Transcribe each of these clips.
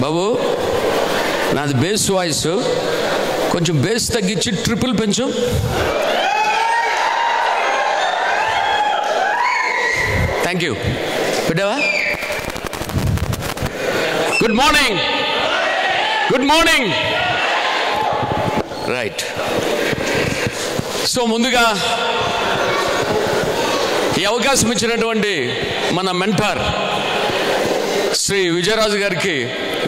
బాబు నాది base voice, కొంచెం base తగ్గించి ట్రిపుల్ పెంచు. Thank you. పెట్టావా? Good morning, good morning. Right. So ముందుగా ఈ అవకాశం ఇచ్చినటువంటి మన మెంటార్ శ్రీ విజయరాజు గారికి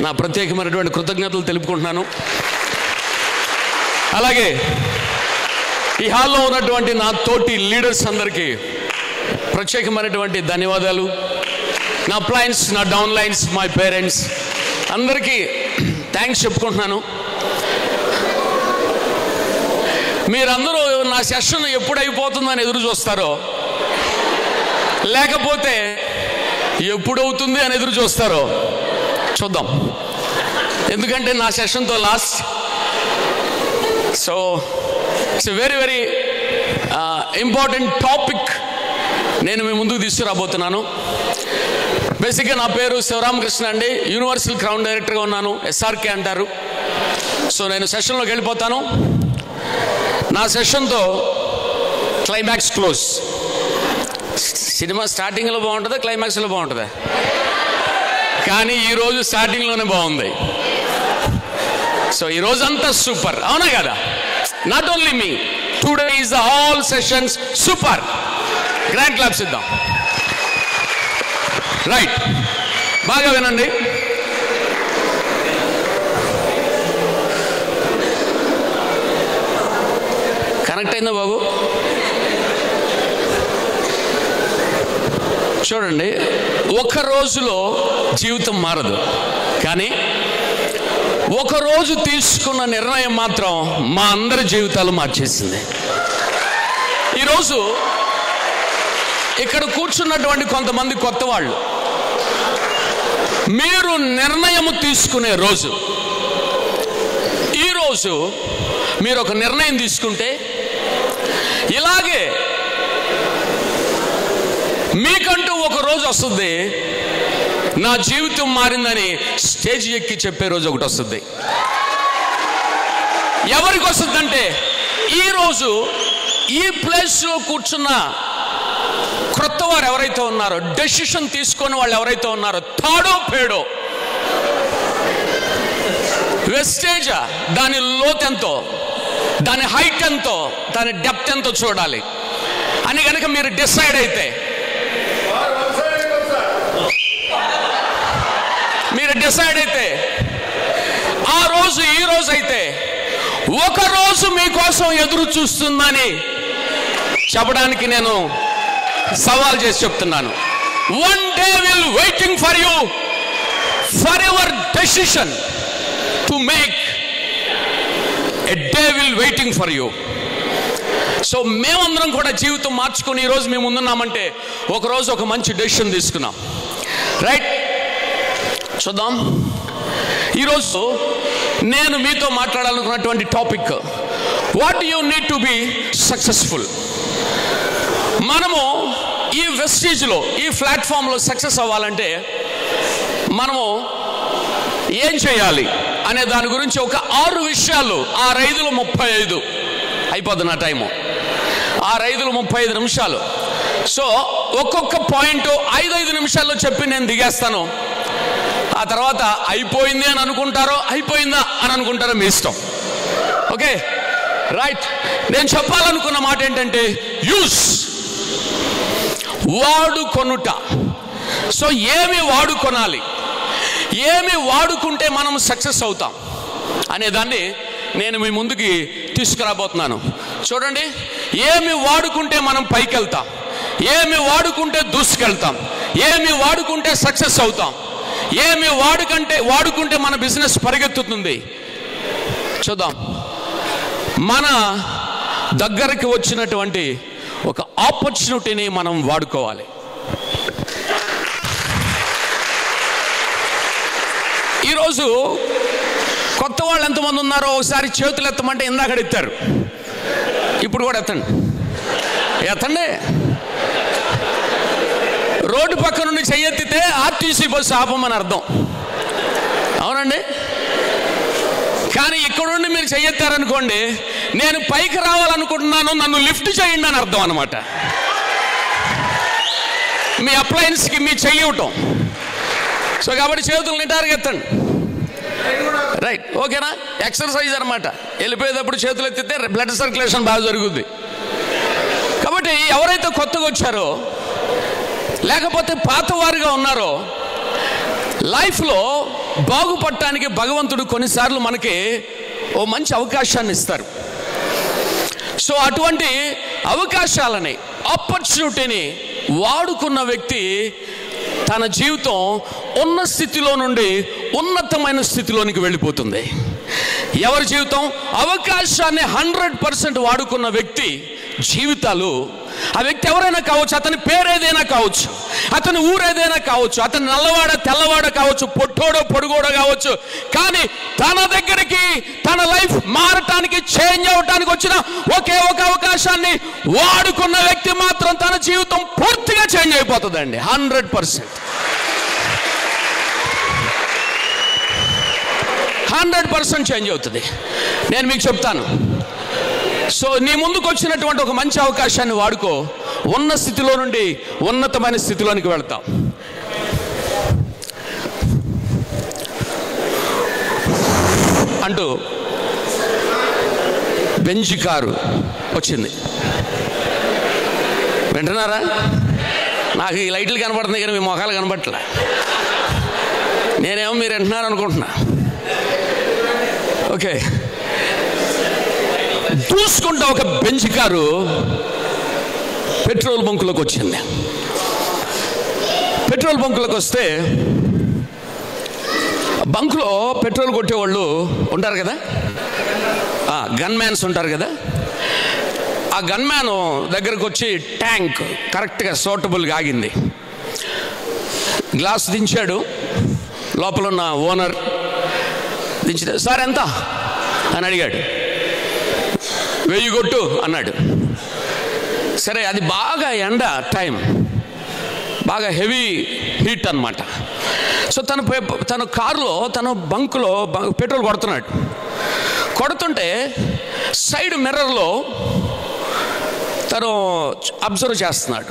నా ప్రత్యేకమైనటువంటి కృతజ్ఞతలు తెలుపుకుంటున్నాను. అలాగే ఈ హాల్లో ఉన్నటువంటి నా తోటి లీడర్స్ అందరికీ ప్రత్యేకమైనటువంటి ధన్యవాదాలు. నా అప్లైన్స్, నా డౌన్ లైన్స్, మై పేరెంట్స్ అందరికీ థ్యాంక్స్ చెప్పుకుంటున్నాను. మీరందరూ నా సెషన్ ఎప్పుడు అయిపోతుందని ఎదురు చూస్తారో, లేకపోతే ఎప్పుడవుతుంది అని ఎదురు చూస్తారో చూద్దాం. ఎందుకంటే నా సెషన్తో last. So it's a very very important topic నేను మీ ముందుకు తీసుకురాబోతున్నాను. బేసిక్గా నా పేరు శివరామకృష్ణ అండి. యూనివర్సల్ క్రౌన్ డైరెక్టర్గా ఉన్నాను. SRK అంటారు. సో నేను సెషన్లోకి వెళ్ళిపోతాను. నా సెషన్తో క్లైమాక్స్ క్లోజ్. సినిమా స్టార్టింగ్లో బాగుంటుందా, క్లైమాక్స్లో బాగుంటుందా? కానీ ఈరోజు స్టార్టింగ్లోనే బాగుంది. సో ఈరోజు అంతా సూపర్, అవునా కదా? Not only me, today is the all sessions super. Grand claps ఇద్దాం. రైట్, బాగా వినండి. కనెక్ట్ అయిందా బాబు? చూడండి, ఒక రోజులో జీవితం మారదు, కానీ ఒకరోజు తీసుకున్న నిర్ణయం మాత్రం మా అందరి జీవితాలు మార్చేసింది. ఈరోజు ఇక్కడ కూర్చున్నటువంటి కొంతమంది కొత్త వాళ్ళు, మీరు నిర్ణయం తీసుకునే రోజు. ఈరోజు మీరు ఒక నిర్ణయం తీసుకుంటే ఇలాగే మీకంటూ ఒక రోజు వస్తుంది, నా జీవితం మారిందని స్టేజ్ ఎక్కి చెప్పే రోజు ఒకటి వస్తుంది. ఎవరికి వస్తుందంటే, ఈరోజు ఈ ప్లేస్లో కూర్చున్న క్రొత్త వారు ఎవరైతే ఉన్నారో, డెసిషన్ తీసుకొని వాళ్ళు ఎవరైతే ఉన్నారో, తాడో పేడో వెస్టేజా, దాని లోత్ ఎంతో, దాని హైట్ ఎంతో, దాని డెప్త్ ఎంతో చూడాలి అని కనుక మీరు డిసైడ్ అయితే, ఆ రోజు ఈ రోజు అయితే ఒక రోజు మీకోసం ఎదురు చూస్తుందని చెప్పడానికి నేను సవాల్ చేసి చెప్తున్నాను. One day will waiting for you, for your decision to make. A day will waiting for you. So మేమందరం కూడా జీవితం మార్చుకొని ఈరోజు మేము ముందున్నామంటే ఒకరోజు ఒక మంచి డెసిషన్ తీసుకున్నాం. రైట్, చూద్దాం. ఈరోజు నేను మీతో మాట్లాడాలనుకున్నటువంటి topic, what you need to be successful. మనము ఈ వెస్టేజ్లో, ఈ ప్లాట్ఫామ్లో సక్సెస్ అవ్వాలంటే మనము ఏం చేయాలి అనే దాని గురించి ఒక 6 విషయాలు, 6×5 అయిపోద్ది నా టైము, 6×35 నిమిషాలు. సో ఒక్కొక్క పాయింట్ 5 నిమిషాల్లో చెప్పి నేను దిగేస్తాను. ఆ తర్వాత అయిపోయింది అని అనుకుంటారో, అయిపోయిందా అని అనుకుంటారో మీ ఇష్టం. Okay, right. నేను చెప్పాలనుకున్న మాట ఏంటంటే, యూస్, వాడుకొనుట. సో ఏమి వాడుకొనాలి, ఏమి వాడుకుంటే మనం సక్సెస్ అవుతాం అనేదాన్ని నేను మీ ముందుకి తీసుకురాబోతున్నాను. చూడండి, ఏమి వాడుకుంటే మనం పైకి వెళ్తాం, ఏమి వాడుకుంటే దూసుకెళ్తాం, ఏమి వాడుకుంటే సక్సెస్ అవుతాం, ఏమి వాడుకుంటే మన బిజినెస్ పరిగెత్తుతుంది. చూద్దాం. మన దగ్గరికి వచ్చినటువంటి ఒక ఆపర్చునిటీని మనం వాడుకోవాలి. ఈరోజు కొత్త వాళ్ళు ఎంతమంది ఉన్నారో ఒకసారి చేతులు ఎత్తమంటే ఇందాక ఎత్తారు, ఇప్పుడు కూడా ఎత్తండి. రోడ్డు పక్క నుండి చెయ్యెత్తితే ఆర్టీసీ బస్సు ఆపమని అర్థం. అవునండి. కానీ ఇక్కడుండి మీరు చెయ్యెత్తారనుకోండి, నేను పైకి రావాలనుకుంటున్నాను, నన్ను లిఫ్ట్ చేయండి అని అర్థం అనమాట. మీ అప్లయన్స్కి మీ చెయ్యటం. సో కాబట్టి చేతులు నిటారుగా ఎత్తండి. రైట్, ఓకేనా? ఎక్సర్సైజ్ అనమాట. వెళ్ళిపోయేటప్పుడు చేతులు ఎత్తితే బ్లడ్ సర్క్యులేషన్ బాగా జరుగుద్ది. కాబట్టి ఎవరైతే కొత్తగా వచ్చారో లేకపోతే పాతవారుగా ఉన్నారో, లైఫ్లో బాగుపడటానికి భగవంతుడు కొన్నిసార్లు మనకి ఓ మంచి అవకాశాన్ని ఇస్తారు. సో అటువంటి అవకాశాలని, ఆపర్చునిటీని వాడుకున్న వ్యక్తి తన జీవితం ఉన్న స్థితిలో నుండి ఉన్నతమైన స్థితిలోనికి వెళ్ళిపోతుంది. ఎవరి జీవితం? అవకాశాన్ని 100% వాడుకున్న వ్యక్తి జీవితాలు, ఆ వ్యక్తి ఎవరైనా కావచ్చు, అతని పేరేదైనా కావచ్చు, అతని ఊరేదైనా కావచ్చు, అతని నల్లవాడ తెల్లవాడ కావచ్చు, పొట్టోడో పొడుగోడో కావచ్చు, కానీ తన దగ్గరికి తన లైఫ్ మారటానికి, చేంజ్ అవటానికి వచ్చిన ఒకే ఒక అవకాశాన్ని వాడుకున్న వ్యక్తి మాత్రం తన జీవితం పూర్తిగా చేంజ్ అయిపోతుందండి. 100% చేంజ్ అవుతుంది. నేను మీకు చెప్తాను. సో నీ ముందుకు వచ్చినటువంటి ఒక మంచి అవకాశాన్ని వాడుకో. ఉన్న స్థితిలో నుండి ఉన్నతమైన స్థితిలోనికి వెళ్తాం. అంటూ బెంజ్ కారు వచ్చింది. వింటున్నారా? నాకు ఈ లైట్లు కనబడుతున్నాయి కానీ మీ మొఖాలు కనబడట్లే. నేనేమో మీరు వింటున్నారు అనుకుంటున్నా. ఓకే, చూసుకుంటా ఒక బెంజ్ కారు పెట్రోల్ బంకులోకి వచ్చింది. పెట్రోల్ బంకులోకి వస్తే బంకులో పెట్రోల్ కొట్టేవాళ్ళు ఉంటారు కదా, గన్ మ్యాన్స్ ఉంటారు కదా. ఆ గన్ మ్యాన్ దగ్గరకు వచ్చి ట్యాంక్ కరెక్ట్గా సూటబుల్గా ఆగింది. గ్లాస్ దించాడు. లోపల ఉన్న ఓనర్ దించిన, సార్ ఎంత అని అడిగాడు. 1000 కొట్టు అన్నాడు. సరే, అది బాగా ఎండ టైం, బాగా హెవీ హీట్ అన్నమాట. సో తన కారులో, తన బంకులో పెట్రోల్ కొడుతున్నాడు. కొడుతుంటే సైడ్ మిర్రర్లో తను అబ్జర్వ్ చేస్తున్నాడు.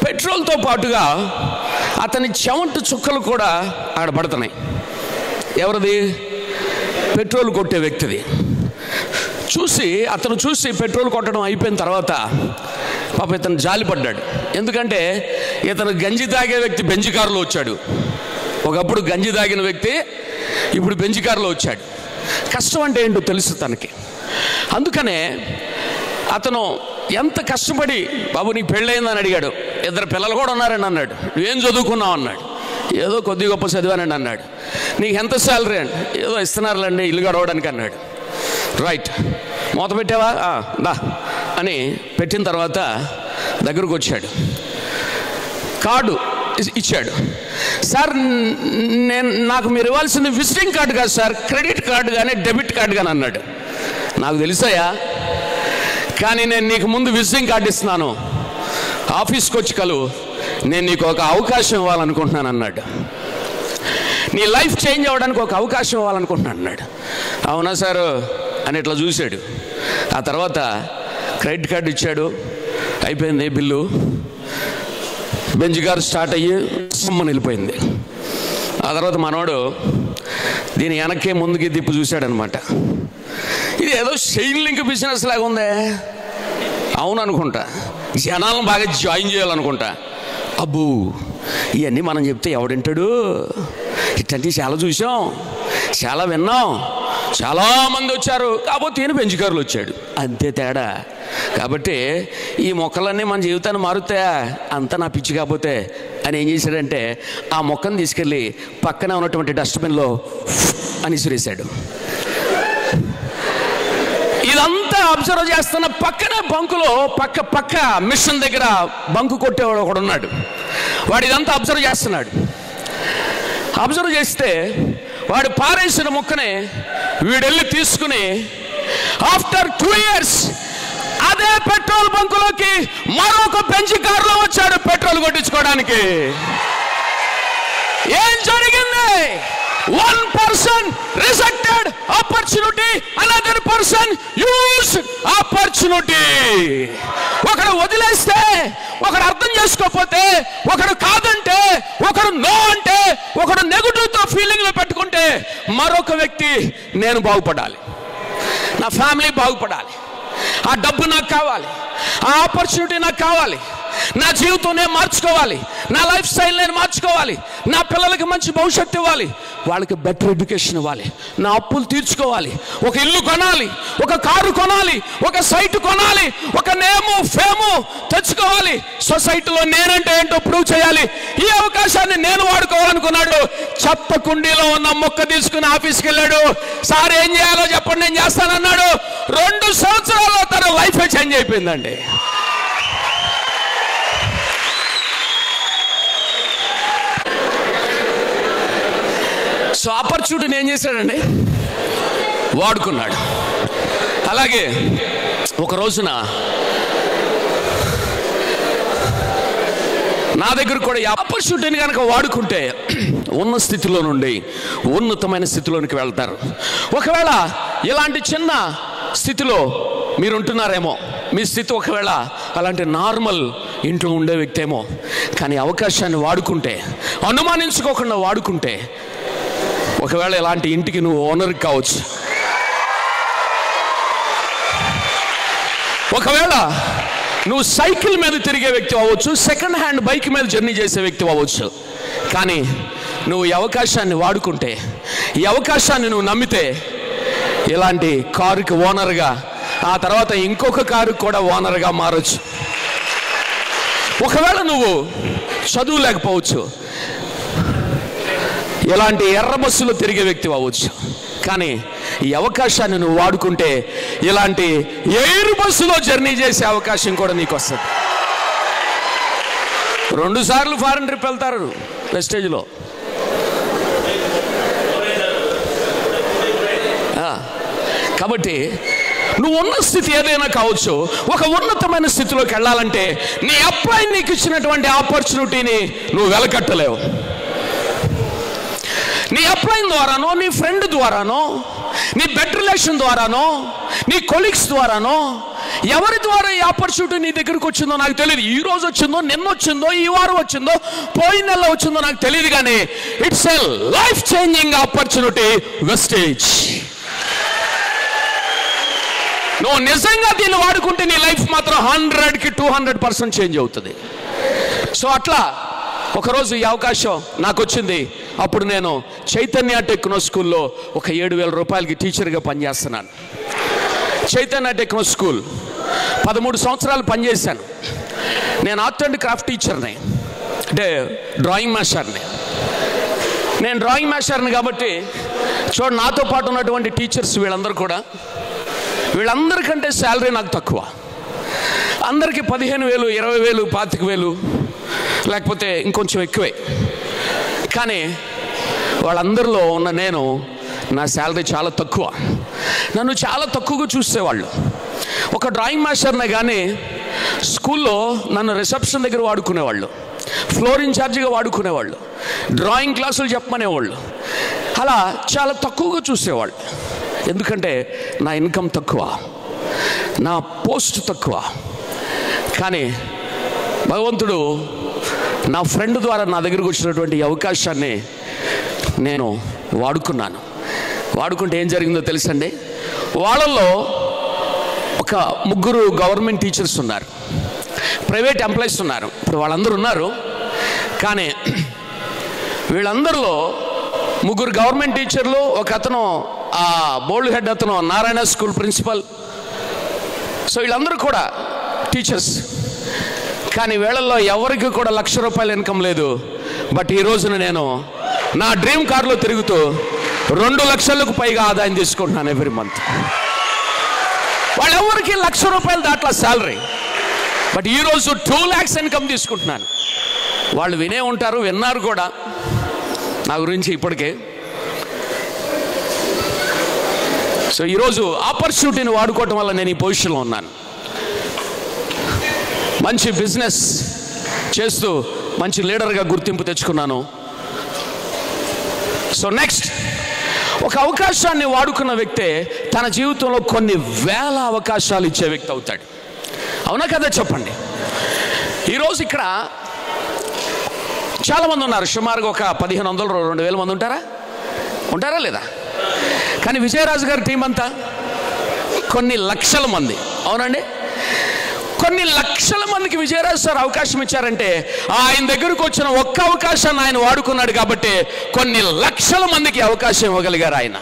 పెట్రోల్తో పాటుగా అతని చెమట చుక్కలు కూడా అక్కడ పడుతున్నాయి. ఎవరిది? పెట్రోల్ కొట్టే వ్యక్తిది. అతను చూసి పెట్రోల్ కొట్టడం అయిపోయిన తర్వాత పాప ఇతను జాలిపడ్డాడు. ఎందుకంటే ఇతను గంజి తాగే వ్యక్తి బెంజ్ కారులో వచ్చాడు. ఒకప్పుడు గంజి తాగిన వ్యక్తి ఇప్పుడు బెంజ్ కారులో వచ్చాడు. కష్టం అంటే ఏంటో తెలుసు తనకి. అందుకనే అతను ఎంత కష్టపడి, బాబు నీకు పెళ్ళయిందని అడిగాడు. 2 పిల్లలు కూడా ఉన్నారండి అన్నాడు. నువ్వేం చదువుకున్నావు అన్నాడు. ఏదో కొద్ది గొప్ప చదివానండి అన్నాడు. నీకు ఎంత శాలరీ అండి? ఏదో ఇస్తున్నారులేండి ఇల్లు గడవడానికి అన్నాడు. రైట్, మూత పెట్టావా? దా అని పెట్టిన తర్వాత దగ్గరకు వచ్చాడు. కార్డు ఇచ్చాడు. సార్, నాకు మీరు ఇవ్వాల్సింది విజిటింగ్ కార్డు కాదు సార్, క్రెడిట్ కార్డు కానీ డెబిట్ కార్డు కానీ అన్నాడు. నాకు తెలుసాయా, కానీ నేను నీకు ముందు విజిటింగ్ కార్డు ఇస్తున్నాను, ఆఫీస్కి వచ్చి కలువు, నేను నీకు ఒక అవకాశం ఇవ్వాలనుకుంటున్నాను అన్నాడు. నీ లైఫ్ చేంజ్ అవ్వడానికి ఒక అవకాశం ఇవ్వాలనుకుంటున్నాను అన్నాడు. అవునా సార్ అని ఇట్లా చూశాడు. ఆ తర్వాత క్రెడిట్ కార్డు ఇచ్చాడు. అయిపోయింది బిల్లు. బెంజ్ కారు స్టార్ట్ అయ్యి సమ్మని వెళ్ళిపోయింది. ఆ తర్వాత మనోడు దీని వెనక్కే ముందుకి దిప్పు చూశాడనమాట. ఇది ఏదో చైన్ లింక్ బిజినెస్ లాగా ఉందే. అవును అనుకుంటా, జనాలను బాగా జాయిన్ చేయాలనుకుంటా. అబ్బో, ఇవన్నీ మనం చెప్తే ఎవడింటాడు? ఇట్లాంటివి చాలా చూసాం, చాలా విన్నాం, చాలామంది వచ్చారు. కాకపోతే ఈయన బెంజ్ కారులో వచ్చాడు, అంతే తేడా. కాబట్టి ఈ మొక్కలన్నీ మన జీవితాన్ని మారుతాయా? అంతా నా పిచ్చి కాకపోతే అని ఏం చేశాడంటే ఆ మొక్కను తీసుకెళ్ళి పక్కనే ఉన్నటువంటి డస్ట్బిన్లో అని విసిరేశాడు. ఇదంతా అబ్జర్వ్ చేస్తున్న పక్కనే బంకులో పక్క మిషన్ దగ్గర బంకు కొట్టేవాడు ఒకడు ఉన్నాడు. వాడు ఇదంతా అబ్జర్వ్ చేస్తున్నాడు. అబ్జర్వ్ చేస్తే వాడు పారేసిన మొక్కనే వీడెళ్ళి తీసుకుని ఆఫ్టర్ 2 years అదే పెట్రోల్ బంకులోకి మరొక బెంజ్ కారులో వచ్చాడు పెట్రోల్ కొట్టించుకోవడానికి. ఏం జరిగింది? One person rejected opportunity, another person used opportunity. ఒకడు వదిలేస్తే, ఒకడు అర్థం చేసుకోకపోతే, ఒకడు కాదంటే, ఒకడు నో అంటే, ఒకడు నెగటివ్తో ఫీలింగ్లో పెట్టుకుంటే, మరొక వ్యక్తి నేను బాగుపడాలి, నా ఫ్యామిలీ బాగుపడాలి, ఆ డబ్బు నాకు కావాలి, ఆ ఆపర్చునిటీ నాకు కావాలి, నా జీవితం నేను మార్చుకోవాలి, నా లైఫ్ స్టైల్ నేను మార్చుకోవాలి, నా పిల్లలకి మంచి భవిష్యత్తు ఇవ్వాలి, వాళ్ళకి బెటర్ ఎడ్యుకేషన్ ఇవ్వాలి, నా అప్పులు తీర్చుకోవాలి, ఒక ఇల్లు కొనాలి, ఒక కారు కొనాలి, ఒక సైట్ కొనాలి, ఒక నేము ఫేము తెచ్చుకోవాలి, సొసైటీలో నేనంటే ఏంటో ప్రూవ్ చేయాలి. ఈ అవకాశాన్ని నేను వాడుకోవాలనుకున్నాడు. చెత్త కుండీలో ఉన్న మొక్క తీసుకుని ఆఫీస్కి వెళ్ళాడు. సార్ ఏం చేయాలో చెప్పండి, నేను చేస్తానన్నాడు. 2 సంవత్సరాల్లో తన లైఫ్ చేంజ్ అయిపోయిందండి. సో ఆపర్చునిటీని ఏం చేశాడండి? వాడుకున్నాడు. అలాగే ఒక రోజున నా దగ్గర కూడా ఈ ఆపర్చునిటీని కనుక వాడుకుంటే ఉన్న స్థితిలో నుండి ఉన్నతమైన స్థితిలోనికి వెళ్తారు. ఒకవేళ ఇలాంటి చిన్న స్థితిలో మీరు ఉంటున్నారేమో, మీ స్థితి ఒకవేళ అలాంటి నార్మల్ ఇంట్లో ఉండే వ్యక్తి ఏమో, కానీ అవకాశాన్ని వాడుకుంటే, అనుమానించుకోకుండా వాడుకుంటే, ఒకవేళ ఇలాంటి ఇంటికి నువ్వు ఓనర్ కావచ్చు. ఒకవేళ నువ్వు సైకిల్ మీద తిరిగే వ్యక్తి అవ్వచ్చు, సెకండ్ హ్యాండ్ బైక్ మీద జర్నీ చేసే వ్యక్తి అవ్వచ్చు. కానీ నువ్వు ఈ అవకాశాన్ని వాడుకుంటే, ఈ అవకాశాన్ని నువ్వు నమ్మితే, ఇలాంటి కారుకి ఓనర్గా, ఆ తర్వాత ఇంకొక కారుకి కూడా ఓనర్గా మారచ్చు. ఒకవేళ నువ్వు చదువు లేకపోవచ్చు, ఇలాంటి ఎర్ర బస్సులో తిరిగే వ్యక్తి అవ్వచ్చు. కానీ ఈ అవకాశాన్ని నువ్వు వాడుకుంటే, ఇలాంటి ఎయిర్ బస్సులో జర్నీ చేసే అవకాశం కూడా నీకు వస్తుంది. 2 సార్లు ఫారెన్ ట్రిప్ వెళ్తారు వెస్టేజ్లో. కాబట్టి నువ్వు ఉన్న స్థితి ఏదైనా కావచ్చు, ఒక ఉన్నతమైన స్థితిలోకి వెళ్ళాలంటే నీ అప్లై నీకు ఇచ్చినటువంటి ఆపర్చునిటీని నువ్వు వెలకట్టలేవు. నీ అప్లైన్ ద్వారానో, నీ ఫ్రెండ్ ద్వారానో, నీ బెడ్ రిలేషన్ ద్వారానో, నీ కొలీగ్స్ ద్వారానో, ఎవరి ద్వారా ఈ ఆపర్చునిటీ నీ దగ్గరకు వచ్చిందో నాకు తెలియదు. ఈ రోజు వచ్చిందో, నిన్న వచ్చిందో, ఈ వారం వచ్చిందో, పోయిన నెల వచ్చిందో నాకు తెలియదు. కానీ it's a life changing opportunity Vestige. నువ్వు నిజంగా దీన్ని వాడుకుంటే నీ లైఫ్ మాత్రం 100కి 200% చేంజ్ అవుతుంది. సో అట్లా ఒకరోజు ఈ అవకాశం నాకు వచ్చింది. అప్పుడు నేను చైతన్య టెక్నో స్కూల్లో ఒక 7,000 రూపాయలకి టీచర్గా పనిచేస్తున్నాను. చైతన్య టెక్నో స్కూల్ 13 సంవత్సరాలు పనిచేశాను. నేను ఆర్ట్ అండ్ క్రాఫ్ట్ టీచర్ని, అంటే డ్రాయింగ్ మాస్టర్ని. నేను డ్రాయింగ్ మాస్టర్ని కాబట్టి చూడండి, నాతో పాటు ఉన్నటువంటి టీచర్స్ వీళ్ళందరికంటే శాలరీ నాకు తక్కువ. అందరికీ 15,000, 20,000, 25,000 లేకపోతే ఇంకొంచెం ఎక్కువే. కానీ వాళ్ళందరిలో ఉన్న నేను, నా శాలరీ చాలా తక్కువ. నన్ను చాలా తక్కువగా చూసేవాళ్ళు. ఒక డ్రాయింగ్ మాస్టర్నే కానీ స్కూల్లో నన్ను రిసెప్షన్ దగ్గర వాడుకునేవాళ్ళు, ఫ్లోర్ ఇన్ఛార్జిగా వాడుకునేవాళ్ళు, డ్రాయింగ్ క్లాసులు చెప్పమనేవాళ్ళు. అలా చాలా తక్కువగా చూసేవాళ్ళు. ఎందుకంటే నా ఇన్కమ్ తక్కువ, నా పోస్ట్ తక్కువ. కానీ భగవంతుడు నా ఫ్రెండ్ ద్వారా నా దగ్గరకు వచ్చినటువంటి అవకాశాన్ని నేను వాడుకున్నాను. వాడుకుంటే ఏం జరిగిందో తెలుసండి? వాళ్ళల్లో ఒక 3 గవర్నమెంట్ టీచర్స్ ఉన్నారు, ప్రైవేట్ ఎంప్లాయీస్ ఉన్నారు. ఇప్పుడు వాళ్ళందరూ ఉన్నారు. కానీ వీళ్ళందరిలో 3 గవర్నమెంట్ టీచర్లు, ఒక అతను ఆ బోల్డ్ హెడ్ అతను నారాయణ స్కూల్ ప్రిన్సిపల్. సో వీళ్ళందరూ కూడా టీచర్స్. కానీ వీళ్ళల్లో ఎవరికి కూడా ₹1,00,000 ఇన్కమ్ లేదు. బట్ ఈ రోజున నేను నా డ్రీమ్ కార్లో తిరుగుతూ 2 లక్షలకు పైగా ఆదాయం తీసుకుంటున్నాను ఎవ్రీ మంత్. వాళ్ళెవరికి ₹1,00,000 దాట్లా శాలరీ, బట్ ఈరోజు 2 lakhs ఇన్కమ్ తీసుకుంటున్నాను. వాళ్ళు వినే ఉంటారు, విన్నారు కూడా నా గురించి ఇప్పటికే. సో ఈరోజు ఆపర్చునిటీని వాడుకోవటం వల్ల నేను ఈ పొజిషన్లో ఉన్నాను. మంచి బిజినెస్ చేస్తూ మంచి లీడర్గా గుర్తింపు తెచ్చుకున్నాను. సో నెక్స్ట్, ఒక అవకాశాన్ని వాడుకున్న వ్యక్తే తన జీవితంలో కొన్ని వేల అవకాశాలు ఇచ్చే వ్యక్తి అవుతాడు. అవునా కదా చెప్పండి. ఈరోజు ఇక్కడ చాలామంది ఉన్నారు, సుమారుగా ఒక 1500-2000 మంది ఉంటారా లేదా? కానీ విజయరాజు గారి టీం అంతా కొన్ని లక్షల మంది. అవునండి, కొన్ని లక్షల మందికి విజయరాజు సార్ అవకాశం ఇచ్చారంటే ఆయన దగ్గరకు వచ్చిన ఒక్క అవకాశాన్ని ఆయన వాడుకున్నాడు కాబట్టి కొన్ని లక్షల మందికి అవకాశం ఇవ్వగలిగారు ఆయన.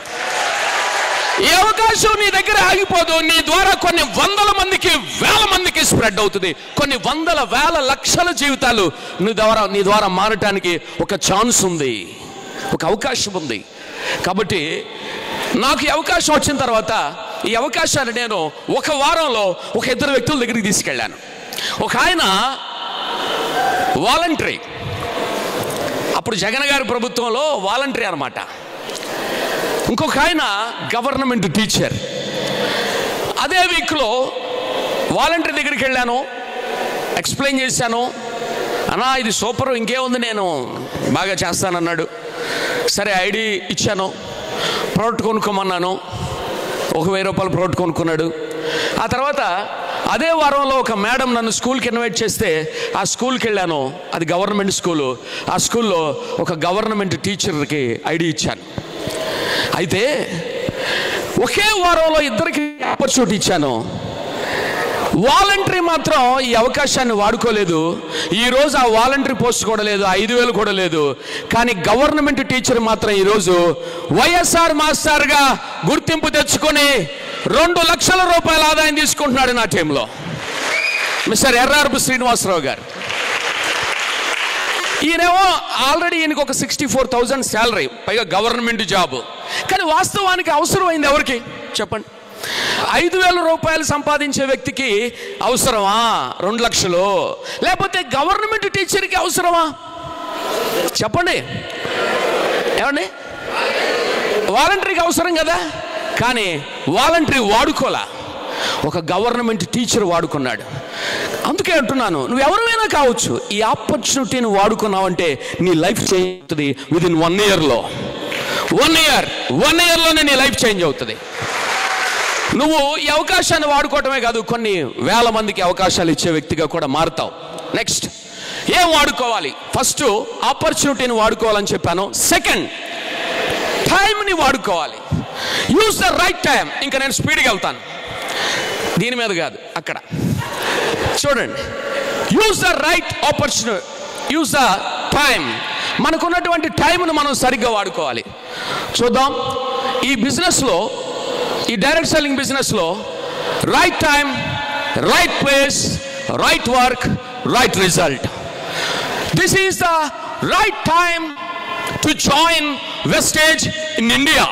ఈ అవకాశం నీ దగ్గర ఆగిపోదు, నీ ద్వారా కొన్ని వందల మందికి, వేల మందికి స్ప్రెడ్ అవుతుంది. కొన్ని వందల, వేల, లక్షల జీవితాలు నీ ద్వారా మారటానికి ఒక ఛాన్స్ ఉంది, ఒక అవకాశం ఉంది. కాబట్టి నాకు ఈ అవకాశం వచ్చిన తర్వాత ఈ అవకాశాన్ని నేను ఒక వారంలో ఒక 2 వ్యక్తుల దగ్గరికి తీసుకెళ్ళాను. ఒక ఆయన వాలంటరీ, అప్పుడు జగన్ గారి ప్రభుత్వంలో వాలంటరీ అనమాట. ఇంకొక ఆయన గవర్నమెంట్ టీచర్. అదే వీక్లో వాలంటరీ దగ్గరికి వెళ్ళాను, ఎక్స్ప్లెయిన్ చేశాను. అన్నా ఇది సూపర్, ఇంకేముంది, నేను బాగా చేస్తానన్నాడు. సరే ఐడి ఇచ్చాను, ప్రోడక్ట్ కొనుక్కోమన్నాను. 1000 రూపాయలు ప్రోడక్ట్ కొనుక్కున్నాడు. ఆ తర్వాత అదే వారంలో ఒక మేడం నన్ను స్కూల్కి ఇన్వైట్ చేస్తే ఆ స్కూల్కి వెళ్ళాను. అది గవర్నమెంట్ స్కూలు. ఆ స్కూల్లో ఒక గవర్నమెంట్ టీచర్కి ఐడి ఇచ్చాను. అయితే ఒకే వారంలో 2కి ఆపర్చునిటీ ఇచ్చాను. వాలంటరీ మాత్రం ఈ అవకాశాన్ని వాడుకోలేదు. ఈరోజు ఆ వాలంటరీ పోస్ట్ కూడా లేదు, 5000 కూడా లేదు. కానీ గవర్నమెంట్ టీచర్ మాత్రం ఈరోజు వైఎస్ఆర్ మాస్టర్గా గుర్తింపు తెచ్చుకొని 2 లక్షల రూపాయల ఆదాయం తీసుకుంటున్నాడు నా టీంలో, మిస్టర్ ఎర్రార్పు శ్రీనివాసరావు గారు. ఈయనేమో ఆల్రెడీ ఈయనకు ఒక 64,000 శాలరీ, పైగా గవర్నమెంట్ జాబ్. కానీ వాస్తవానికి అవసరమైంది ఎవరికి చెప్పండి? 5,000 రూపాయలు సంపాదించే వ్యక్తికి అవసరమా 2 లక్షలు? లేకపోతే గవర్నమెంట్ టీచర్కి అవసరమా చెప్పండి? ఏమండి, వాలంటరీకి అవసరం కదా. కానీ వాలంటరీ వాడుకోలా, ఒక గవర్నమెంట్ టీచర్ వాడుకున్నాడు. అందుకే అంటున్నాను, నువ్వు ఎవరైనా కావచ్చు, ఈ ఆపర్చునిటీని వాడుకున్నావంటే నీ లైఫ్ చేంజ్ అవుతుంది. విదిన్ 1 ఇయర్లో, 1 ఇయర్లోనే నీ లైఫ్ చేంజ్ అవుతుంది. నువ్వు ఈ అవకాశాన్ని వాడుకోవటమే కాదు, కొన్ని వేల మందికి అవకాశాలు ఇచ్చే వ్యక్తిగా కూడా మారుతావు. నెక్స్ట్, ఏం వాడుకోవాలి? ఫస్ట్ ఆపర్చునిటీని వాడుకోవాలని చెప్పాను. సెకండ్, టైంని వాడుకోవాలి. Use the right time. ఇంకా నేను స్పీడ్గా వెళ్తాను, దీని మీద కాదు, అక్కడ చూడండి. Use the right opportunity, use the time. మనకున్నటువంటి టైంను మనం సరిగ్గా వాడుకోవాలి. చూద్దాం, ఈ బిజినెస్లో, ఈ డైరెక్ట్ సెల్లింగ్ బిజినెస్లో right time, right place, right work, right result. This is the right time to join Vestige in India.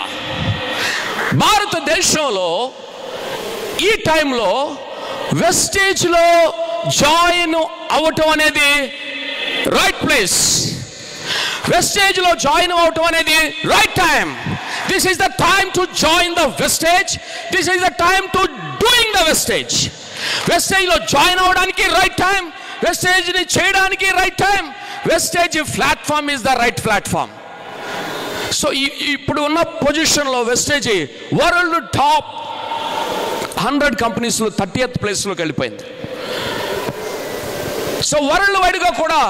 భారతదేశంలో ఈ టైంలో వెస్టేజ్లో జాయిన్ అవ్వటం అనేది రైట్ ప్లేస్, వెస్టేజ్లో జాయిన్ అవ్వటం అనేది right time. This is the time to join the Vestige. This is the time to doing the Vestige. Vestige లో join అవ్వడానికి right time, Vestige ని చేయడానికి right time. Vestige platform is the right platform. So ఇప్పుడు ఉన్న పొజిషన్లో wastage world top 100 కంపెనీస్లో 30th ప్లేస్లోకి వెళ్ళిపోయింది. సో వరల్డ్ వైడ్గా కూడా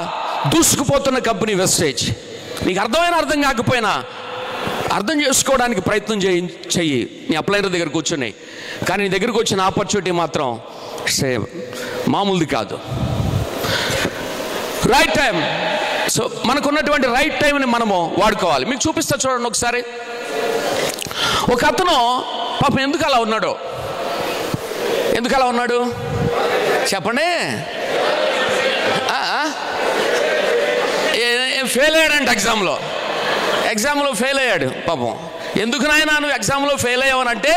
దూసుకుపోతున్న కంపెనీ వెస్టేజ్. నీకు అర్థం కాకపోయినా అర్థం చేసుకోవడానికి ప్రయత్నం చెయ్యి. నీ అప్లైనర్ దగ్గర కూర్చొని. కానీ నీ దగ్గరకు వచ్చిన ఆపర్చునిటీ మాత్రం సేమ్ మామూలుది కాదు. Right time. సో మనకున్నటువంటి రైట్ టైంని మనము వాడుకోవాలి. మీకు చూపిస్తా చూడండి ఒకసారి. ఒక అతను పాపం ఎందుకు అలా ఉన్నాడు చెప్పండి. ఫెయిల్ అయ్యాడంట ఎగ్జామ్లో ఫెయిల్ అయ్యాడు పాపం. ఎందుకు నాయనా నువ్వు ఎగ్జామ్లో ఫెయిల్ అయ్యావనంటే,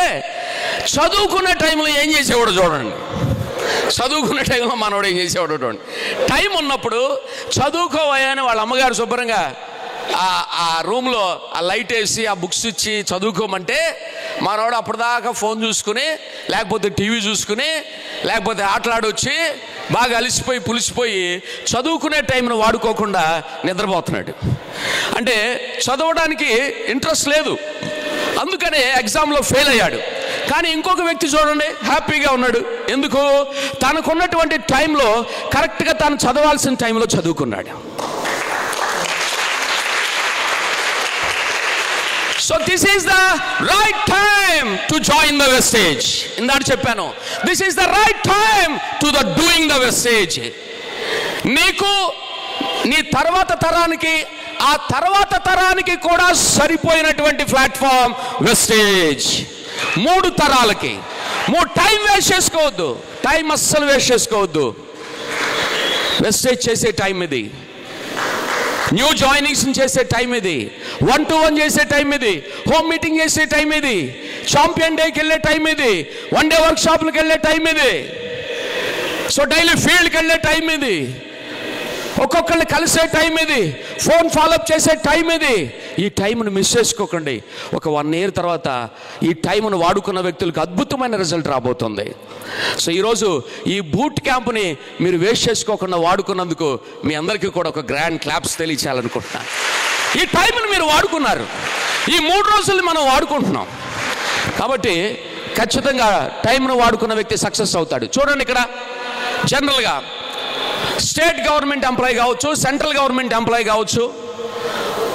చదువుకునే టైంలో ఏం చేసేవాడు చూడండి. చదువుకునే టైంలో మనవాడు ఏం చేసేవాడు చూడండి. టైం ఉన్నప్పుడు చదువుకోవని వాళ్ళ అమ్మగారు శుభ్రంగా ఆ రూమ్లో ఆ లైట్ వేసి ఆ బుక్స్ ఇచ్చి చదువుకోమంటే, మనవాడు అప్పటిదాకా ఫోన్ చూసుకుని, లేకపోతే టీవీ చూసుకుని, లేకపోతే ఆటలాడొచ్చి బాగా అలిసిపోయి పులిసిపోయి చదువుకునే టైంను వాడుకోకుండా నిద్రపోతున్నాడు. అంటే చదవడానికి ఇంట్రెస్ట్ లేదు, అందుకనే ఎగ్జామ్లో ఫెయిల్ అయ్యాడు. కానీ ఇంకొక వ్యక్తి చూడండి, హ్యాపీగా ఉన్నాడు. ఎందుకు? తనకున్నటువంటి టైంలో కరెక్ట్గా తాను చదవాల్సిన టైంలో చదువుకున్నాడు. So this is the right time to join the Vestige. ఇందాక చెప్పాను, this is the right time to the doing the Vestige. నీకు నీ తర్వాత తరానికి, ఆ తర్వాత తరానికి కూడా సరిపోయినటువంటి ప్లాట్ఫామ్ వెస్టేజ్. 3 తరాలకి. టైం వేస్ట్ చేసుకోవద్దు, టైం అస్సలు వేస్ట్ చేసుకోవద్దు. వెస్టేజ్ చేసే టైం ఇది, న్యూ జాయినింగ్స్ చేసే టైం ఇది, 1-to-1 చేసే టైం ఇది, హోమ్ మీటింగ్ చేసే టైం ఇది, ఛాంపియన్ డేకి వెళ్ళే టైం ఇది, 1 డే వర్క్ షాప్లకు వెళ్ళే టైం ఇది, సో డైలీ ఫీల్డ్కి వెళ్ళే టైం ఇది, ఒక్కొక్కరిని కలిసే టైం ఇది, ఫోన్ ఫాలోఅప్ చేసే టైం ఇది. ఈ టైంను మిస్ చేసుకోకండి. ఒక 1 year తర్వాత ఈ టైంను వాడుకున్న వ్యక్తులకు అద్భుతమైన రిజల్ట్ రాబోతుంది. సో ఈరోజు ఈ బూట్ క్యాంప్ని మీరు వేస్ట్ చేసుకోకుండా వాడుకున్నందుకు మీ అందరికీ కూడా ఒక గ్రాండ్ క్లాప్స్ తెలియచేయాలనుకుంటున్నాను. ఈ టైంను మీరు వాడుకున్నారు, ఈ 3 రోజులు మనం వాడుకుంటున్నాం. కాబట్టి ఖచ్చితంగా టైంను వాడుకున్న వ్యక్తి సక్సెస్ అవుతాడు. చూడండి, ఇక్కడ జనరల్గా స్టేట్ గవర్నమెంట్ ఎంప్లాయీ కావచ్చు, సెంట్రల్ గవర్నమెంట్ ఎంప్లాయీ కావచ్చు,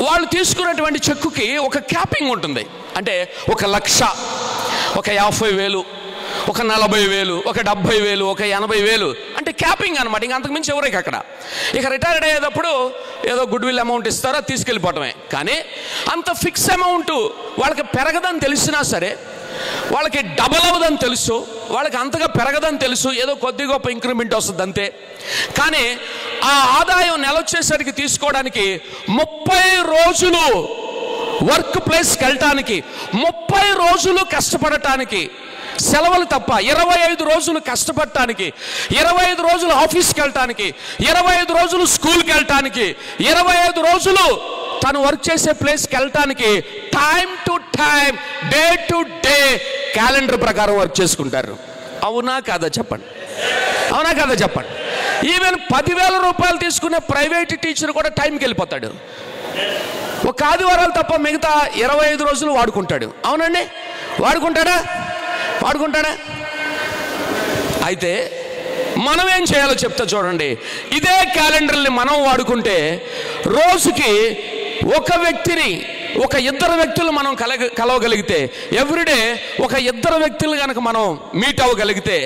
వాళ్ళు తీసుకున్నటువంటి చెక్కుకి ఒక క్యాపింగ్ ఉంటుంది. అంటే 1,00,000, 50,000, 40,000, 70,000, 80,000 అంటే క్యాపింగ్ అనమాట. ఇంక అంతకుమించి ఎవరికి అక్కడ. ఇక రిటైర్డ్ అయ్యేటప్పుడు ఏదో గుడ్ విల్ అమౌంట్ ఇస్తారో తీసుకెళ్ళిపోవటమే. కానీ అంత ఫిక్స్ అమౌంట్ వాళ్ళకి పెరగదని తెలిసినా సరే, వాళ్ళకి డబల్ అవ్వదని తెలుసు, వాళ్ళకి అంతగా పెరగదని తెలుసు, ఏదో కొద్ది గొప్ప ఇంక్రిమెంట్ వస్తుంది అంతే. కానీ ఆ ఆదాయం నెల వచ్చేసరికి తీసుకోవడానికి 30 రోజులు వర్క్ ప్లేస్కి వెళ్ళటానికి, 30 రోజులు కష్టపడటానికి, సెలవులు తప్ప 25 రోజులు కష్టపడటానికి, 25 రోజులు ఆఫీస్కి వెళ్ళటానికి, 25 రోజులు స్కూల్కి వెళ్ళటానికి, 25 రోజులు తను వర్క్ చేసే ప్లేస్కి వెళ్ళటానికి time to time, day to day calendar ప్రకారం వర్క్ చేసుకుంటారు. అవునా కాదా చెప్పండి? అవునా కాదా చెప్పండి? ఈవెన్ 10,000 రూపాయలు తీసుకునే ప్రైవేట్ టీచర్ కూడా టైంకి వెళ్ళిపోతాడు. ఒక ఆదివారాలు తప్ప మిగతా 25 రోజులు వాడుకుంటాడు. అవునండి, వాడుకుంటాడా? అయితే మనం ఏం చేయాలో చెప్తా చూడండి. ఇదే క్యాలెండర్ని మనం వాడుకుంటే రోజుకి ఒక వ్యక్తిని, ఒక 2 వ్యక్తులు మనం కలవగలిగితే, ఎవ్రీడే ఒక 2 వ్యక్తులు కనుక మనం మీట్ అవ్వగలిగితే,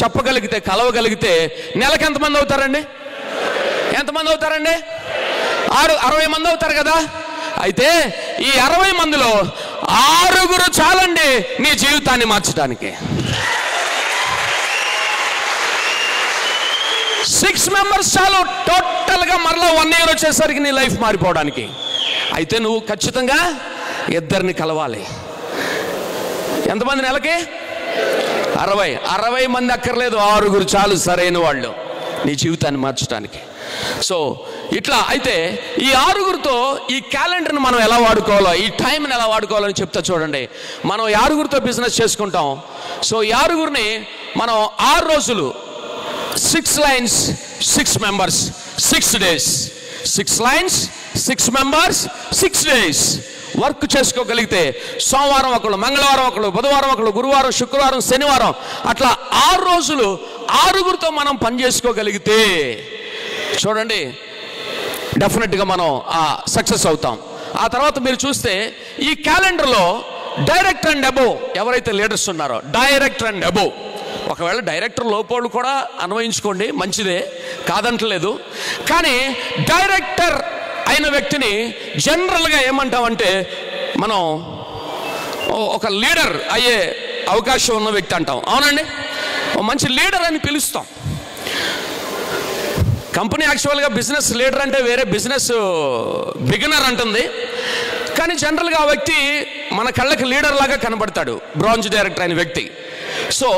చెప్పగలిగితే, కలవగలిగితే నెలకు ఎంతమంది అవుతారండి? 60 మంది అవుతారు కదా. అయితే ఈ 60 మందిలో 6 చాలండి నీ జీవితాన్ని మార్చడానికి. 6 members చాలు టోటల్గా మరలా 1 year వచ్చేసరికి నీ లైఫ్ మారిపోవడానికి. అయితే నువ్వు ఖచ్చితంగా 2 కలవాలి. ఎంతమంది నెలకి? 60 మంది అక్కర్లేదు, 6 చాలు సరైన వాళ్ళు నీ జీవితాన్ని మార్చడానికి. సో ఇట్లా అయితే ఈ 6 ఈ క్యాలెండర్ని మనం ఎలా వాడుకోవాలో, ఈ టైంని ఎలా వాడుకోవాలని చెప్తా చూడండి. మనం 6 బిజినెస్ చేసుకుంటాం. సో ఈ 6 మనం 6 రోజులు, 6 lines, 6 members, 6 days, 6 lines, 6 members, 6 days work చేసుకోగలిగితే, సోమవారం ఒకళ్ళు, మంగళవారం ఒకళ్ళు, బుధవారం ఒకళ్ళు, గురువారం, శుక్రవారం, శనివారం, అట్లా 6 రోజులు 6 మనం పని చేసుకోగలిగితే చూడండి డెఫినెట్గా మనం సక్సెస్ అవుతాం. ఆ తర్వాత మీరు చూస్తే ఈ క్యాలెండర్లో డైరెక్టర్ అండ్ అబోవ్ ఎవరైతే లీడర్స్ ఉన్నారో, డైరెక్టర్ అండ్ అబోవ్, ఒకవేళ డైరెక్టర్ లోపోళ్ళు కూడా అన్వయించుకోండి, మంచిదే, కాదంటలేదు. కానీ డైరెక్టర్ అయిన వ్యక్తిని జనరల్గా ఏమంటామంటే, మనం ఒక లీడర్ అయ్యే అవకాశం ఉన్న వ్యక్తి అంటాం. అవునండి, మంచి లీడర్ అని పిలుస్తాం. కంపెనీ యాక్చువల్గా బిజినెస్ లీడర్ అంటే వేరే, బిజినెస్ బిగినర్ అంటుంది. కానీ జనరల్గా ఆ వ్యక్తి మన కళ్ళకి లీడర్ లాగా కనబడతాడు, బ్రాంజ్ డైరెక్టర్ అయిన వ్యక్తి. సో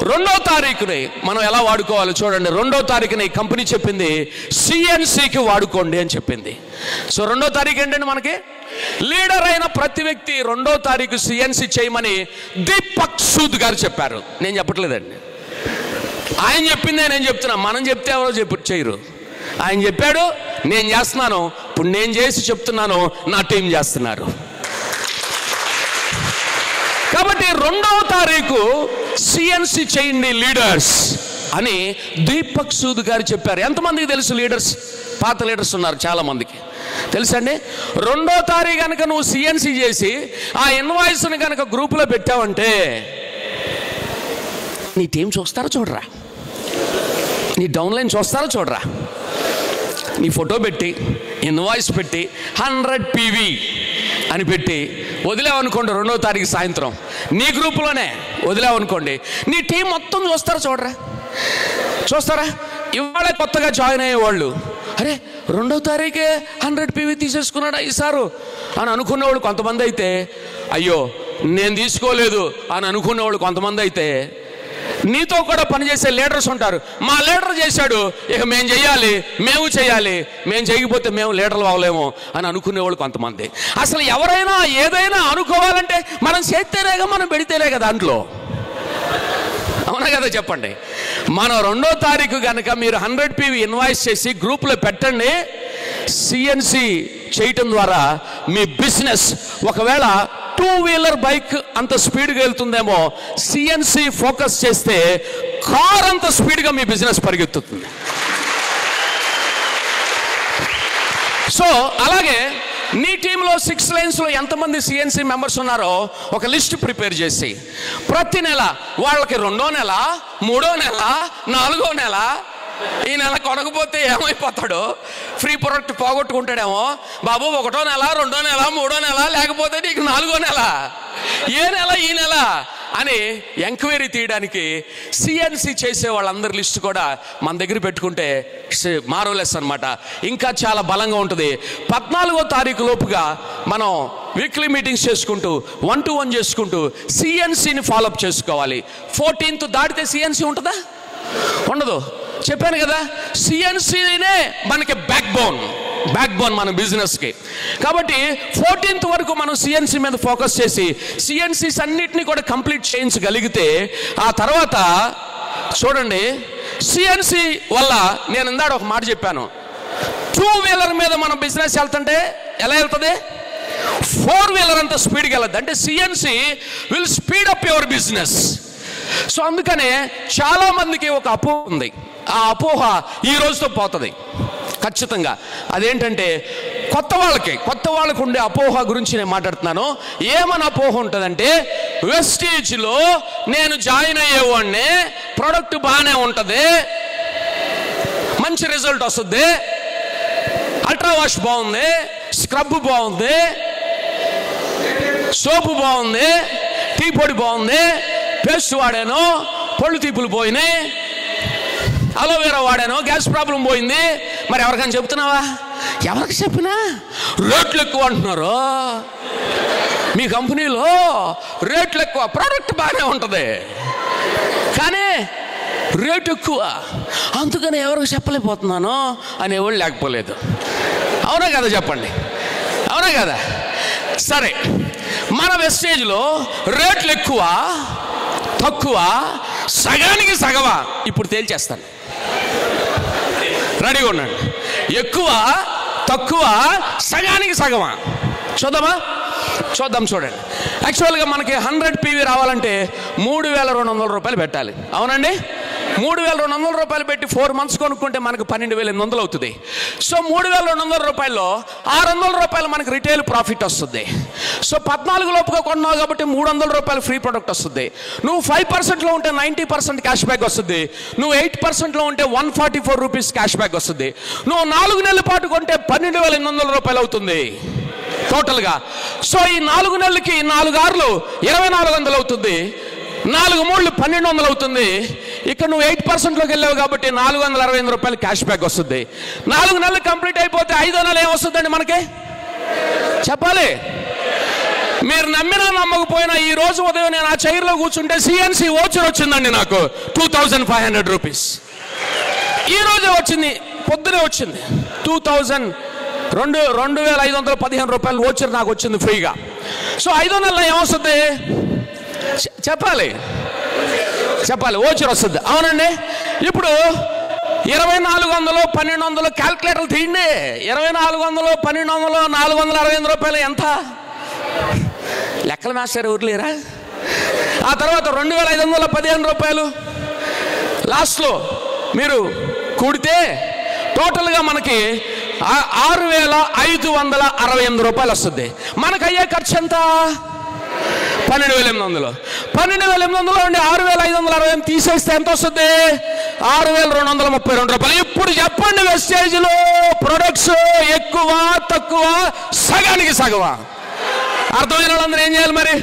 2వ తారీఖుని మనం ఎలా వాడుకోవాలో చూడండి. 2వ తారీఖుని కంపెనీ చెప్పింది సిఎన్సికి వాడుకోండి అని చెప్పింది. సో 2వ తారీఖు ఏంటంటే మనకి లీడర్ అయిన ప్రతి వ్యక్తి 2వ తారీఖు సిఎన్సి చేయమని దీపక్ సూద్ గారు చెప్పారు. నేను చెప్పట్లేదండి, ఆయన చెప్పిందే నేను చెప్తున్నా. మనం చెప్తే ఎవరో చేయరు. ఆయన చెప్పాడు, నేను చేస్తున్నాను. ఇప్పుడు నేను చేసి చెప్తున్నాను, నా టీం చేస్తున్నారు. కాబట్టి 2వ తారీఖు సిఎన్సి చేయండి లీడర్స్ అని దీపక్ సూద్ గారు చెప్పారు. ఎంతమందికి తెలుసు? లీడర్స్, పాత లీడర్స్ ఉన్నారు చాలా మందికి తెలుసండి. 2వ తారీఖు కనుక నువ్వు సిఎన్సి చేసి ఆ ఇన్వాయిస్ని కనుక గ్రూపులో పెట్టావంటే నీ టీం చూస్తారో చూడరా, నీ డౌన్లైన్ చూస్తారో చూడరా, నీ ఫోటో పెట్టి ఇన్వాయిస్ పెట్టి 100 PV అని పెట్టి వదిలేవనుకోండి, 2వ తారీఖు సాయంత్రం నీ గ్రూపులోనే వదిలేవనుకోండి, నీ టీం మొత్తం చూస్తారా చూడరా? చూస్తారా? ఇవాళ కొత్తగా జాయిన్ అయ్యేవాళ్ళు, అరే 2వ తారీఖే 100 PV తీసేసుకున్నాడా ఈసారు అని అనుకునేవాళ్ళు కొంతమంది అయితే, అయ్యో నేను తీసుకోలేదు అని అనుకునేవాళ్ళు కొంతమంది అయితే, నీతో కూడా పనిచేసే లీడర్స్ ఉంటారు. మా లీడర్ చేశాడు, ఇక మేము చేయాలి, మేము చేయాలి, మేము చేయకపోతే మేము లీడర్లు అవ్వలేము అని అనుకునేవాళ్ళు కొంతమంది. అసలు ఎవరైనా ఏదైనా అనుకోవాలంటే మనం చేస్తేనేగా, మనం పెడితేనే కదా దాంట్లో. అవునా కదా చెప్పండి? మనం 2వ తారీఖు కనుక మీరు 100 PV ఇన్వాయిస్ చేసి గ్రూప్లో పెట్టండి. సిఎన్సి చేయటం ద్వారా మీ బిజినెస్ ఒకవేళ 2-వీలర్ బైక్ అంత స్పీడ్గా వెళ్తుందేమో, సిఎన్సి ఫోకస్ చేస్తే కార్ అంత స్పీడ్గా మీ బిజినెస్ పరిగెత్తుతుంది. సో అలాగే నీ టీంలో 6 లైన్స్లో ఎంతమంది సిఎన్సి మెంబర్స్ ఉన్నారో ఒక లిస్ట్ ప్రిపేర్ చేసి ప్రతి నెల వాళ్ళకి 2వ నెల, 3వ నెల, 4వ నెల, ఈ నెల కొనకపోతే ఏమైపోతాడో, ఫ్రీ ప్రొడక్ట్ పోగొట్టుకుంటాడేమో, బాబు 1వ నెల, 2వ నెల, 3వ నెల, లేకపోతే నీకు 4వ నెల, ఏ నెల ఈ నెల అని ఎంక్వైరీ తీయడానికి సిఎన్సి చేసే వాళ్ళందరి లిస్ట్ కూడా మన దగ్గర పెట్టుకుంటే మారోలెస్ అనమాట, ఇంకా చాలా బలంగా ఉంటుంది. 14వ తారీఖు లోపుగా మనం వీక్లీ మీటింగ్స్ చేసుకుంటూ 1-to-1 చేసుకుంటూ సిఎన్సిని ఫాలోఅప్ చేసుకోవాలి. 14th దాటితే సిఎన్సి ఉంటుందా? ఉండదు. చెప్పాను కదా, సిఎన్సినే మనకి బ్యాక్ బోన్ మన బిజినెస్కి. కాబట్టి 14th వరకు మనం సిఎన్సి మీద ఫోకస్ చేసి సిఎన్సిస్ అన్నిటినీ కూడా కంప్లీట్ చేయించగలిగితే ఆ తర్వాత చూడండి, సిఎన్సి వల్ల నేను ఇందాక ఒక మాట చెప్పాను, 2-వీలర్ మీద మన బిజినెస్ వెళ్తుంటే ఎలా వెళ్తుంది? 4-వీలర్ అంత స్పీడ్గా వెళ్ళద్దు. అంటే CNC will speed up your business. So అందుకనే చాలా మందికి ఒక అపోహ ఉంది. ఆ అపోహ ఈ రోజుతో పోతుంది ఖచ్చితంగా. అదేంటంటే కొత్త వాళ్ళకు ఉండే అపోహ గురించి నేను మాట్లాడుతున్నాను. ఏమని అపోహ ఉంటుందంటే, వెస్టీజ్లో నేను జాయిన్ అయ్యేవాడిని, ప్రోడక్ట్ బాగానే ఉంటుంది, మంచి రిజల్ట్ వస్తుంది, అల్ట్రా వాష్ బాగుంది, స్క్రబ్ బాగుంది, సోపు బాగుంది, టీ పొడి బాగుంది, పేస్ట్ వాడాను, పళ్ళు తీపులు పోయినాయి, అలోవేరా వాడాను, గ్యాస్ ప్రాబ్లం పోయింది. మరి ఎవరికైనా చెప్తున్నావా? ఎవరికి చెప్పినా రేట్లు ఎక్కువ అంటున్నారు. మీ కంపెనీలో రేట్లు ఎక్కువ, ప్రోడక్ట్ బాగానే ఉంటుంది కానీ రేటు ఎక్కువ, అందుకని ఎవరికి చెప్పలేకపోతున్నాను అనేవాళ్ళు లేకపోలేదు. అవునా కదా చెప్పండి? అవునా కదా? సరే, మన వెస్టేజ్లో రేట్లు ఎక్కువ తక్కువ, సగానికి సగవా? ఇప్పుడు తేల్చేస్తాను, రెడీగా ఉండండి. ఎక్కువ తక్కువ, సగానికి సగమా? చూద్దాం చూడండి. యాక్చువల్గా మనకి 100 PV రావాలంటే 3,200 రూపాయలు పెట్టాలి. అవునండి, 3,200 రూపాయలు పెట్టి 4 months కొనుక్కుంటే మనకు 12,800 అవుతుంది. సో 3,200 రూపాయల్లో 600 రూపాయలు మనకు రిటైల్ ప్రాఫిట్ వస్తుంది. సో 14 లోపుగా కొన్నావు కాబట్టి 300 రూపాయలు ఫ్రీ ప్రొడక్ట్ వస్తుంది. నువ్వు 5%లో ఉంటే 90% క్యాష్ బ్యాక్ వస్తుంది. నువ్వు 8%లో ఉంటే 144 రూపీస్ క్యాష్ బ్యాక్ వస్తుంది. నువ్వు 4 నెలల పాటు కొంటే 12,800 రూపాయలు అవుతుంది టోటల్గా. సో ఈ 4 నెలలకి 4 ఆరులు 2,400 అవుతుంది, 4 మూళ్ళు 1,200 అవుతుంది. ఇక్కడ నువ్వు 8%లోకి వెళ్ళావు కాబట్టి 465 రూపాయలు క్యాష్ బ్యాక్ వస్తుంది. 4 నెలలు కంప్లీట్ అయిపోతే 5వ నెల ఏమొస్తుందండి మనకి? చెప్పాలి. మీరు నమ్మినా నమ్మకపోయినా ఈ రోజు ఉదయం నేను ఆ చైర్లో కూర్చుంటే సిఎన్సి ఓచర్ వచ్చిందండి నాకు 2,500 రూపీస్. ఈ రోజే వచ్చింది, పొద్దునే వచ్చింది. 2,515 రూపాయలు ఓచర్ నాకు వచ్చింది ఫ్రీగా. సో 5వ నెల ఏమొస్తుంది చెప్పాలి? చెప్పాలి, ఓచర్ వస్తుంది. అవునండి. ఇప్పుడు 2400 1200 క్యాల్కులేటర్లు తీయండి. 2400 1200 465 రూపాయలు ఎంత? లెక్కలు మాస్టర్ ఎవరు లేరా? ఆ తర్వాత 2515 రూపాయలు లాస్ట్లో మీరు కూడితే టోటల్గా మనకి 6568 రూపాయలు వస్తుంది. మనకు అయ్యే ఖర్చు ఎంత? 12800. 12800 నుండి 6568 తీసేస్తే ఎంత వస్తుంది? 6232 రూపాయలు. ఇప్పుడు చెప్పండి, వెస్టేజ్లో ప్రొడక్ట్స్ ఎక్కువ తక్కువ, సగానికి సగమా? అర్థమైన వాళ్ళందరూ ఏం చేయాలి మరి?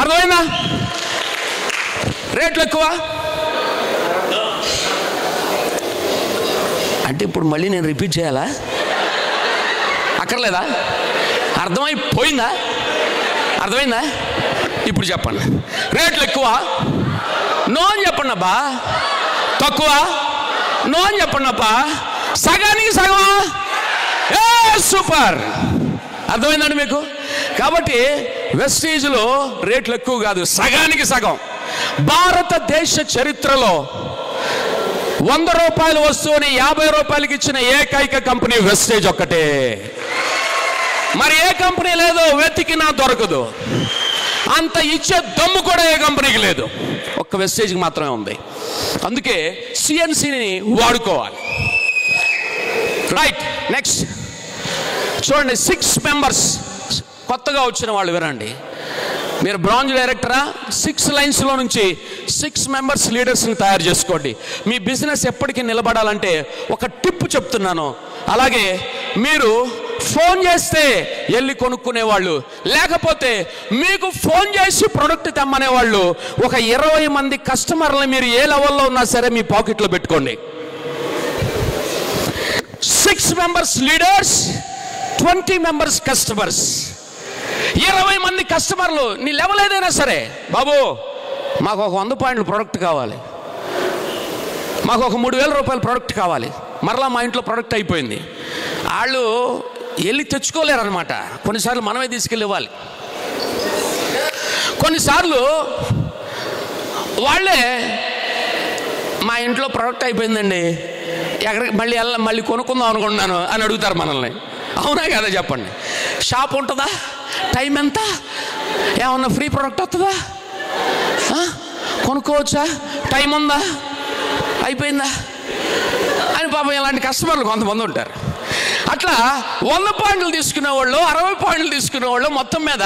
అర్థమైందా? రేట్లు ఎక్కువ అంటే ఇప్పుడు మళ్ళీ నేను రిపీట్ చేయాలా? అక్కర్లేదా? అర్థమైపోయిందా? అర్థమైందా? ఇప్పుడు చెప్పండి, రేట్లు ఎక్కువ? నో అని చెప్పండి అబ్బా. తక్కువ? నో అని చెప్పండి అబ్బా. సగానికి సగమా? ఏ సూపర్. అర్థమైందండి మీకు? కాబట్టి వెస్టీజ్లో రేట్లు ఎక్కువ కాదు, సగానికి సగం. భారతదేశ చరిత్రలో 100 రూపాయల వస్తువుని 50 రూపాయలకి ఇచ్చిన ఏకైక కంపెనీ వెస్టేజ్ ఒక్కటే. మరి ఏ కంపెనీ లేదు, వెతికినా దొరకదు. అంత ఇచ్చే దమ్ము కూడా ఏ కంపెనీకి లేదు, ఒక్క వెస్టేజ్కి మాత్రమే ఉంది. అందుకే సిఎన్సిని వాడుకోవాలి. రైట్. నెక్స్ట్ చూడండి, 6 మెంబర్స్ కొత్తగా వచ్చిన వాళ్ళు వినండి. మీరు బ్రాంజ్ డైరెక్టరా? 6 లైన్స్లో నుంచి 6 మెంబర్స్ లీడర్స్ని తయారు చేసుకోండి. మీ బిజినెస్ ఎప్పటికీ నిలబడాలంటే ఒక టిప్ చెప్తున్నాను. అలాగే మీరు ఫోన్ చేస్తే వెళ్ళి కొనుక్కునేవాళ్ళు, లేకపోతే మీకు ఫోన్ చేసి ప్రొడక్ట్ తెమ్మనేవాళ్ళు, ఒక 20 మంది కస్టమర్లని మీరు ఏ లెవెల్లో ఉన్నా సరే మీ పాకెట్లో పెట్టుకోండి. 6 మెంబర్స్ లీడర్స్, 20 మెంబర్స్ కస్టమర్స్. 20 మంది కస్టమర్లు. నీ లెవెల్ ఏదైనా సరే, బాబు మాకు ఒక 100 పాయింట్ల ప్రోడక్ట్ కావాలి, మాకు ఒక 3000 రూపాయల ప్రోడక్ట్ కావాలి. మరలా మా ఇంట్లో ప్రోడక్ట్ అయిపోయింది. వాళ్ళు వెళ్ళి తెచ్చుకోలేరు అనమాట. కొన్నిసార్లు మనమే తీసుకెళ్ళి ఇవ్వాలి. కొన్నిసార్లు వాళ్ళే మా ఇంట్లో ప్రోడక్ట్ అయిపోయిందండి, ఎక్కడికి మళ్ళీ కొనుక్కుందాం అనుకుంటున్నాను అని అడుగుతారు మనల్ని. అవునా కదా చెప్పండి? షాప్ ఉంటుందా? టైం ఎంత? ఏమన్నా ఫ్రీ ప్రోడక్ట్ వస్తుందా? కొనుక్కోవచ్చా? టైం ఉందా? అయిపోయిందా అని పాపం ఇలాంటి కస్టమర్లు కొంతమంది ఉంటారు. అట్లా 100 పాయింట్లు తీసుకునే వాళ్ళు, 60 పాయింట్లు తీసుకునే వాళ్ళు, మొత్తం మీద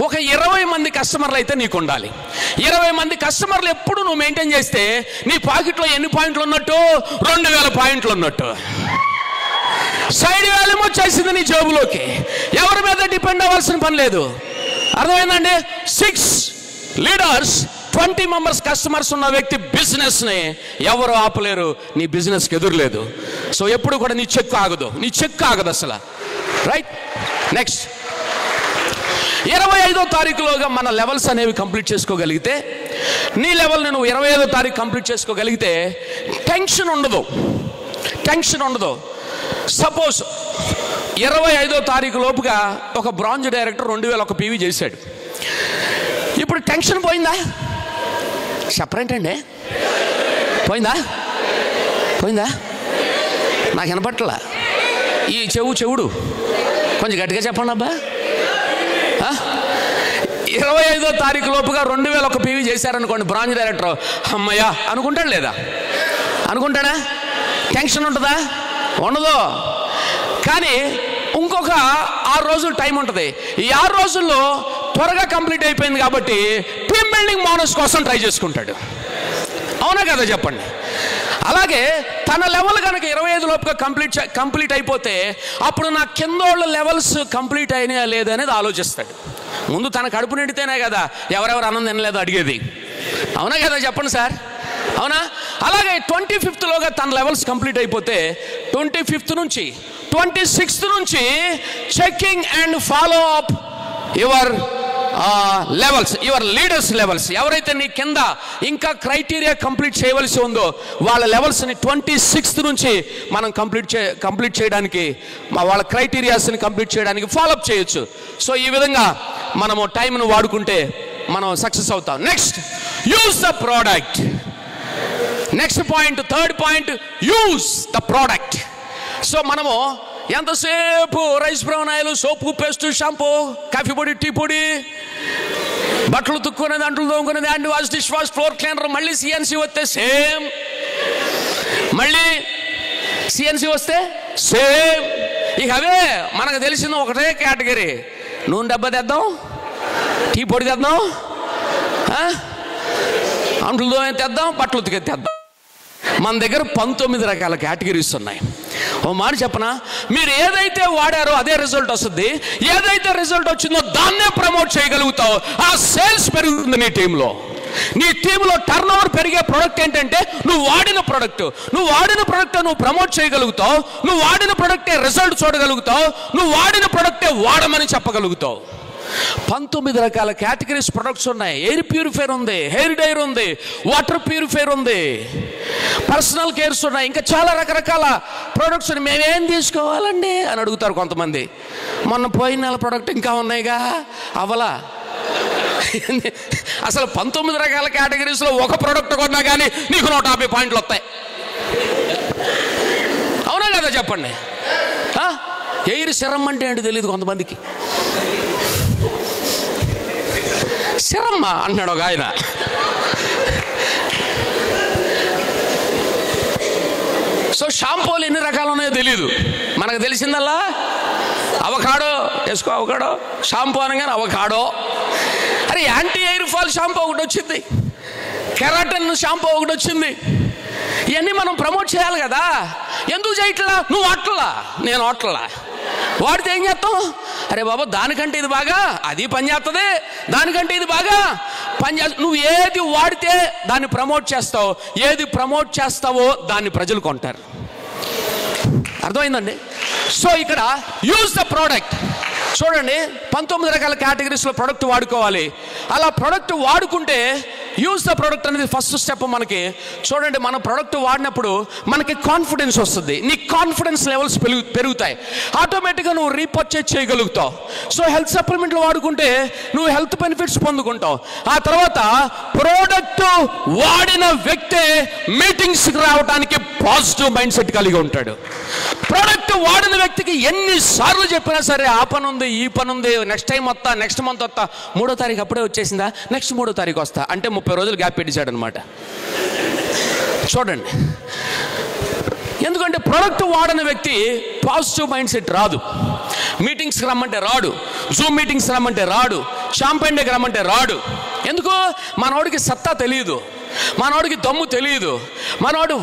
ఒక 20 మంది కస్టమర్లు అయితే నీకు ఉండాలి. 20 మంది కస్టమర్లు ఎప్పుడు నువ్వు మెయింటైన్ చేస్తే నీ పాకెట్లో ఎన్ని పాయింట్లు ఉన్నట్టు? 2000 పాయింట్లు ఉన్నట్టు. సైడ్ వాల్యూ వచ్చేసింది నీ జేబులోకి. ఎవరి మీద డిపెండ్ అవ్వాల్సిన పని లేదు. అర్థమైందండి? 6 లీడర్స్, 20 మెంబర్స్ కస్టమర్స్ ఉన్న వ్యక్తి బిజినెస్ని ఎవరు ఆపలేరు, నీ బిజినెస్కి ఎదురులేదు. సో ఎప్పుడు కూడా నీ చెక్ ఆగదు, నీ చెక్ ఆగదు అసలు. రైట్. నెక్స్ట్ 25వ తారీఖులోగా మన లెవెల్స్ అనేవి కంప్లీట్ చేసుకోగలిగితే, నీ లెవెల్ని నువ్వు 25వ తారీఖు కంప్లీట్ చేసుకోగలిగితే టెన్షన్ ఉండదు, టెన్షన్ ఉండదు. సపోజ్ 25వ తారీఖు లోపుగా ఒక బ్రాంజ్ డైరెక్టర్ 2001 PV చేశాడు. ఇప్పుడు టెన్షన్ పోయిందా? చెప్పరేంటండి? పోయిందా? పోయిందా? నాకు వినపట్ల. ఈ చెవుడు కొంచెం గట్టిగా చెప్పండి అబ్బా. 25వ తారీఖు లోపుగా 2001 PV చేశారనుకోండి బ్రాంజ్ డైరెక్టర్, అమ్మయ్యా అనుకుంటాడు లేదా? అనుకుంటాడా? టెన్షన్ ఉంటుందా? ఉండదు. కానీ ఇంకొక 6 రోజులు టైం ఉంటుంది. ఈ 6 రోజుల్లో త్వరగా కంప్లీట్ అయిపోయింది కాబట్టి టీమ్ బిల్డింగ్ బోనస్ కోసం ట్రై చేసుకుంటాడు. అవునా కదా చెప్పండి? అలాగే తన లెవెల్ కనుక 25 లోపుగా కంప్లీట్ అయిపోతే అప్పుడు నా కింద వాళ్ళ లెవెల్స్ కంప్లీట్ అయినాయా లేదా అనేది ఆలోచిస్తాడు. ముందు తన కడుపు నిండితేనే కదా ఎవరెవరు ఆనందం తినలేదో అడిగేది. అవునా కదా చెప్పండి సార్? అవునా? అలాగే 25th లోగా తన లెవెల్స్ కంప్లీట్ అయిపోతే 25th నుంచి 26th నుంచి checking and follow up your levels, your leaders levels. ఎవరైతే నీ కింద ఇంకా క్రైటీరియా కంప్లీట్ చేయవలసి ఉందో వాళ్ళ లెవెల్స్ని 26th నుంచి మనం కంప్లీట్ చేయడానికి, వాళ్ళ క్రైటీరియాస్ని కంప్లీట్ చేయడానికి ఫాలోఅప్ చేయొచ్చు. సో ఈ విధంగా మనము టైంను వాడుకుంటే మనం సక్సెస్ అవుతాం. Next, use the product. Next point, third point, use the product. So మనము ఎంతసేపు rice brown oil, soap, paste, shampoo, coffee పొడి, టీ పొడి, బట్టలు తుక్కునేది, అంట్లు తోముకునేది, hand wash, dish wash, floor cleaner, మళ్ళీ సిఎన్సి వస్తే సేమ్, మళ్ళీ సిఎన్సి వస్తే సేమ్. ఇక అవే మనకు తెలిసిన ఒకటే కేటగిరీ. నూనె డబ్బా తెద్దాం, టీ పొడి తెద్దాం, అంట్లు తోమే తెద్దాం, బట్టలు ఉతికే తెద్దాం. మన దగ్గర 19 రకాల కేటగిరీస్ ఉన్నాయి. ఓ మాట చెప్పనా, మీరు ఏదైతే వాడారో అదే రిజల్ట్ వస్తుంది. ఏదైతే రిజల్ట్ వచ్చిందో దాన్నే ప్రమోట్ చేయగలుగుతావు. ఆ సేల్స్ పెరుగుతుంది నీ టీంలో. నీ టీంలో టర్న్ ఓవర్ పెరిగే ప్రోడక్ట్ ఏంటంటే నువ్వు వాడిన ప్రోడక్ట్. నువ్వు వాడిన ప్రోడక్ట్ నువ్వు ప్రమోట్ చేయగలుగుతావు. నువ్వు వాడిన ప్రోడక్టే రిజల్ట్ చూడగలుగుతావు. నువ్వు వాడిన ప్రోడక్టే వాడమని చెప్పగలుగుతావు. 19 రకాల కేటగిరీస్ ప్రొడక్ట్స్ ఉన్నాయి. ఎయిర్ ప్యూరిఫైర్ ఉంది, హెయిర్ డ్రైయర్ ఉంది, వాటర్ ప్యూరిఫైర్ ఉంది, పర్సనల్ కేర్స్ ఉన్నాయి, ఇంకా చాలా రకరకాల ప్రొడక్ట్స్ ఉన్నాయి. మేమేం తీసుకోవాలండి అని అడుగుతారు కొంతమంది. మొన్న పోయిన నెల ప్రోడక్ట్ ఇంకా ఉన్నాయిగా, అవలా. అసలు 19 రకాల కేటగిరీస్లో ఒక ప్రోడక్ట్ కొన్నా కానీ నీకు 150 పాయింట్లు వస్తాయి. అవునా కదా చెప్పండి. ఎయిర్ సిరం అంటే ఏంటి తెలియదు కొంతమందికి. సిరమ్మ అంటున్నాడు ఒక ఆయన. సో షాంపూలు ఎన్ని రకాలు ఉన్నాయో తెలియదు. మనకు తెలిసిందల్లా అవకాడో వేసుకో, అవకాడో షాంపూ అనగానే అవకాడో. అరే యాంటీ ఎయిర్ ఫాల్ షాంపూ ఒకటి వచ్చింది, కెరాటిన్ షాంపూ ఒకటి వచ్చింది. ఇవన్నీ మనం ప్రమోట్ చేయాలి కదా. ఎందుకు చేయట్లా? నువ్వు వాడట్లా, నేను వాడట్లా. వాడితే ఏం చేస్తాం? అరే బాబా దానికంటే ఇది బాగా, అది పని చేస్తుంది, దానికంటే ఇది బాగా పని చేస్తా. నువ్వు ఏది వాడితే దాన్ని ప్రమోట్ చేస్తావు, ఏది ప్రమోట్ చేస్తావో దాన్ని ప్రజలు కొంటారు. అర్థమైందండి? సో ఇక్కడ యూజ్ ద ప్రోడక్ట్. చూడండి, 19 రకాల కేటగిరీస్లో ప్రోడక్ట్ వాడుకోవాలి. అలా ప్రోడక్ట్ వాడుకుంటే యూజ్ ద ప్రోడక్ట్ అనేది ఫస్ట్ స్టెప్ మనకి. చూడండి, మన ప్రోడక్ట్ వాడినప్పుడు మనకి కాన్ఫిడెన్స్ వస్తుంది. నీ కాన్ఫిడెన్స్ లెవెల్స్ పెరుగుతాయి. ఆటోమేటిక్గా నువ్వు రీపర్చేజ్ చేయగలుగుతావు. సో హెల్త్ సప్లిమెంట్లు వాడుకుంటే నువ్వు హెల్త్ బెనిఫిట్స్ పొందుకుంటావు. ఆ తర్వాత ప్రోడక్ట్ వాడిన వ్యక్తే మీటింగ్స్కి రావడానికి పాజిటివ్ మైండ్ సెట్ కలిగి ఉంటాడు. ప్రోడక్ట్ వాడిన వ్యక్తికి ఎన్నిసార్లు చెప్పినా సరే ఆ పని ఉంది, ఈ పని ఉంది, నెక్స్ట్ టైం వస్తా, నెక్స్ట్ మంత్ వస్తా, 3వ తారీఖు అప్పుడే వచ్చేసిందా, నెక్స్ట్ 3వ తారీఖు వస్తా అంటే 30 రోజులు గ్యాప్ పెట్టించాడు అనమాట. చూడండి, ఎందుకంటే ప్రోడక్ట్ వాడని వ్యక్తి పాజిటివ్ మైండ్ సెట్ రాదు. మీటింగ్స్కి రమ్మంటే రాడు, జూమ్ మీటింగ్స్ రమ్మంటే రాడు, షాంపెండేకి రమ్మంటే రాడు. ఎందుకు? మనోడికి సత్తా తెలియదు, మనోడికి దమ్ము తెలియదు, మనోడు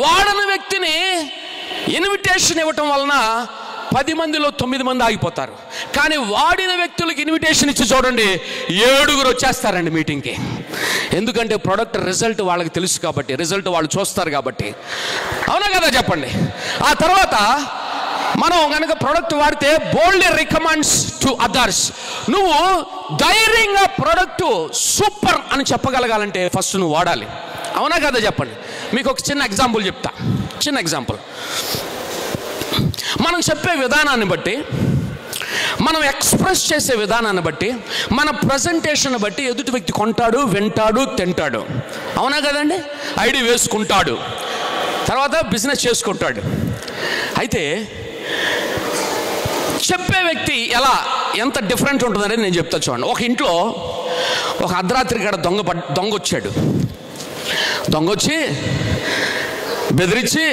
వాడని వ్యక్తిని ఇన్విటేషన్ ఇవ్వటం వలన 10 మందిలో 9 మంది ఆగిపోతారు. కానీ వాడిన వ్యక్తులకు ఇన్విటేషన్ ఇచ్చి చూడండి, 7గురు వచ్చేస్తారండి మీటింగ్కి. ఎందుకంటే ప్రోడక్ట్ రిజల్ట్ వాళ్ళకి తెలుసు కాబట్టి, రిజల్ట్ వాళ్ళు చూస్తారు కాబట్టి. అవునా కదా చెప్పండి. ఆ తర్వాత మనం కనుక ప్రోడక్ట్ వాడితే బోల్డ్లీ రికమెండ్స్ టు అదర్స్. నువ్వు ధైర్యంగా ప్రోడక్ట్ సూపర్ అని చెప్పగలగాలంటే ఫస్ట్ నువ్వు వాడాలి. అవునా కదా చెప్పండి. మీకు ఒక చిన్న ఎగ్జాంపుల్ చెప్తా. చిన్న ఎగ్జాంపుల్, మనం చెప్పే విధానాన్ని బట్టి, మనం ఎక్స్ప్రెస్ చేసే విధానాన్ని బట్టి, మన ప్రజెంటేషన్ బట్టి ఎదుటి వ్యక్తి కొంటాడు, వింటాడు, తింటాడు. అవునా కదండి? ఐడి వేసుకుంటాడు, తర్వాత బిజినెస్ చేసుకుంటాడు. అయితే చెప్పే వ్యక్తి ఎంత డిఫరెంట్ ఉంటుందనేది నేను చెప్తా చూడండి. ఒక ఇంట్లో ఒక అర్ధరాత్రి కాడ దొంగ వచ్చాడు. దొంగ వచ్చి బెదిరించి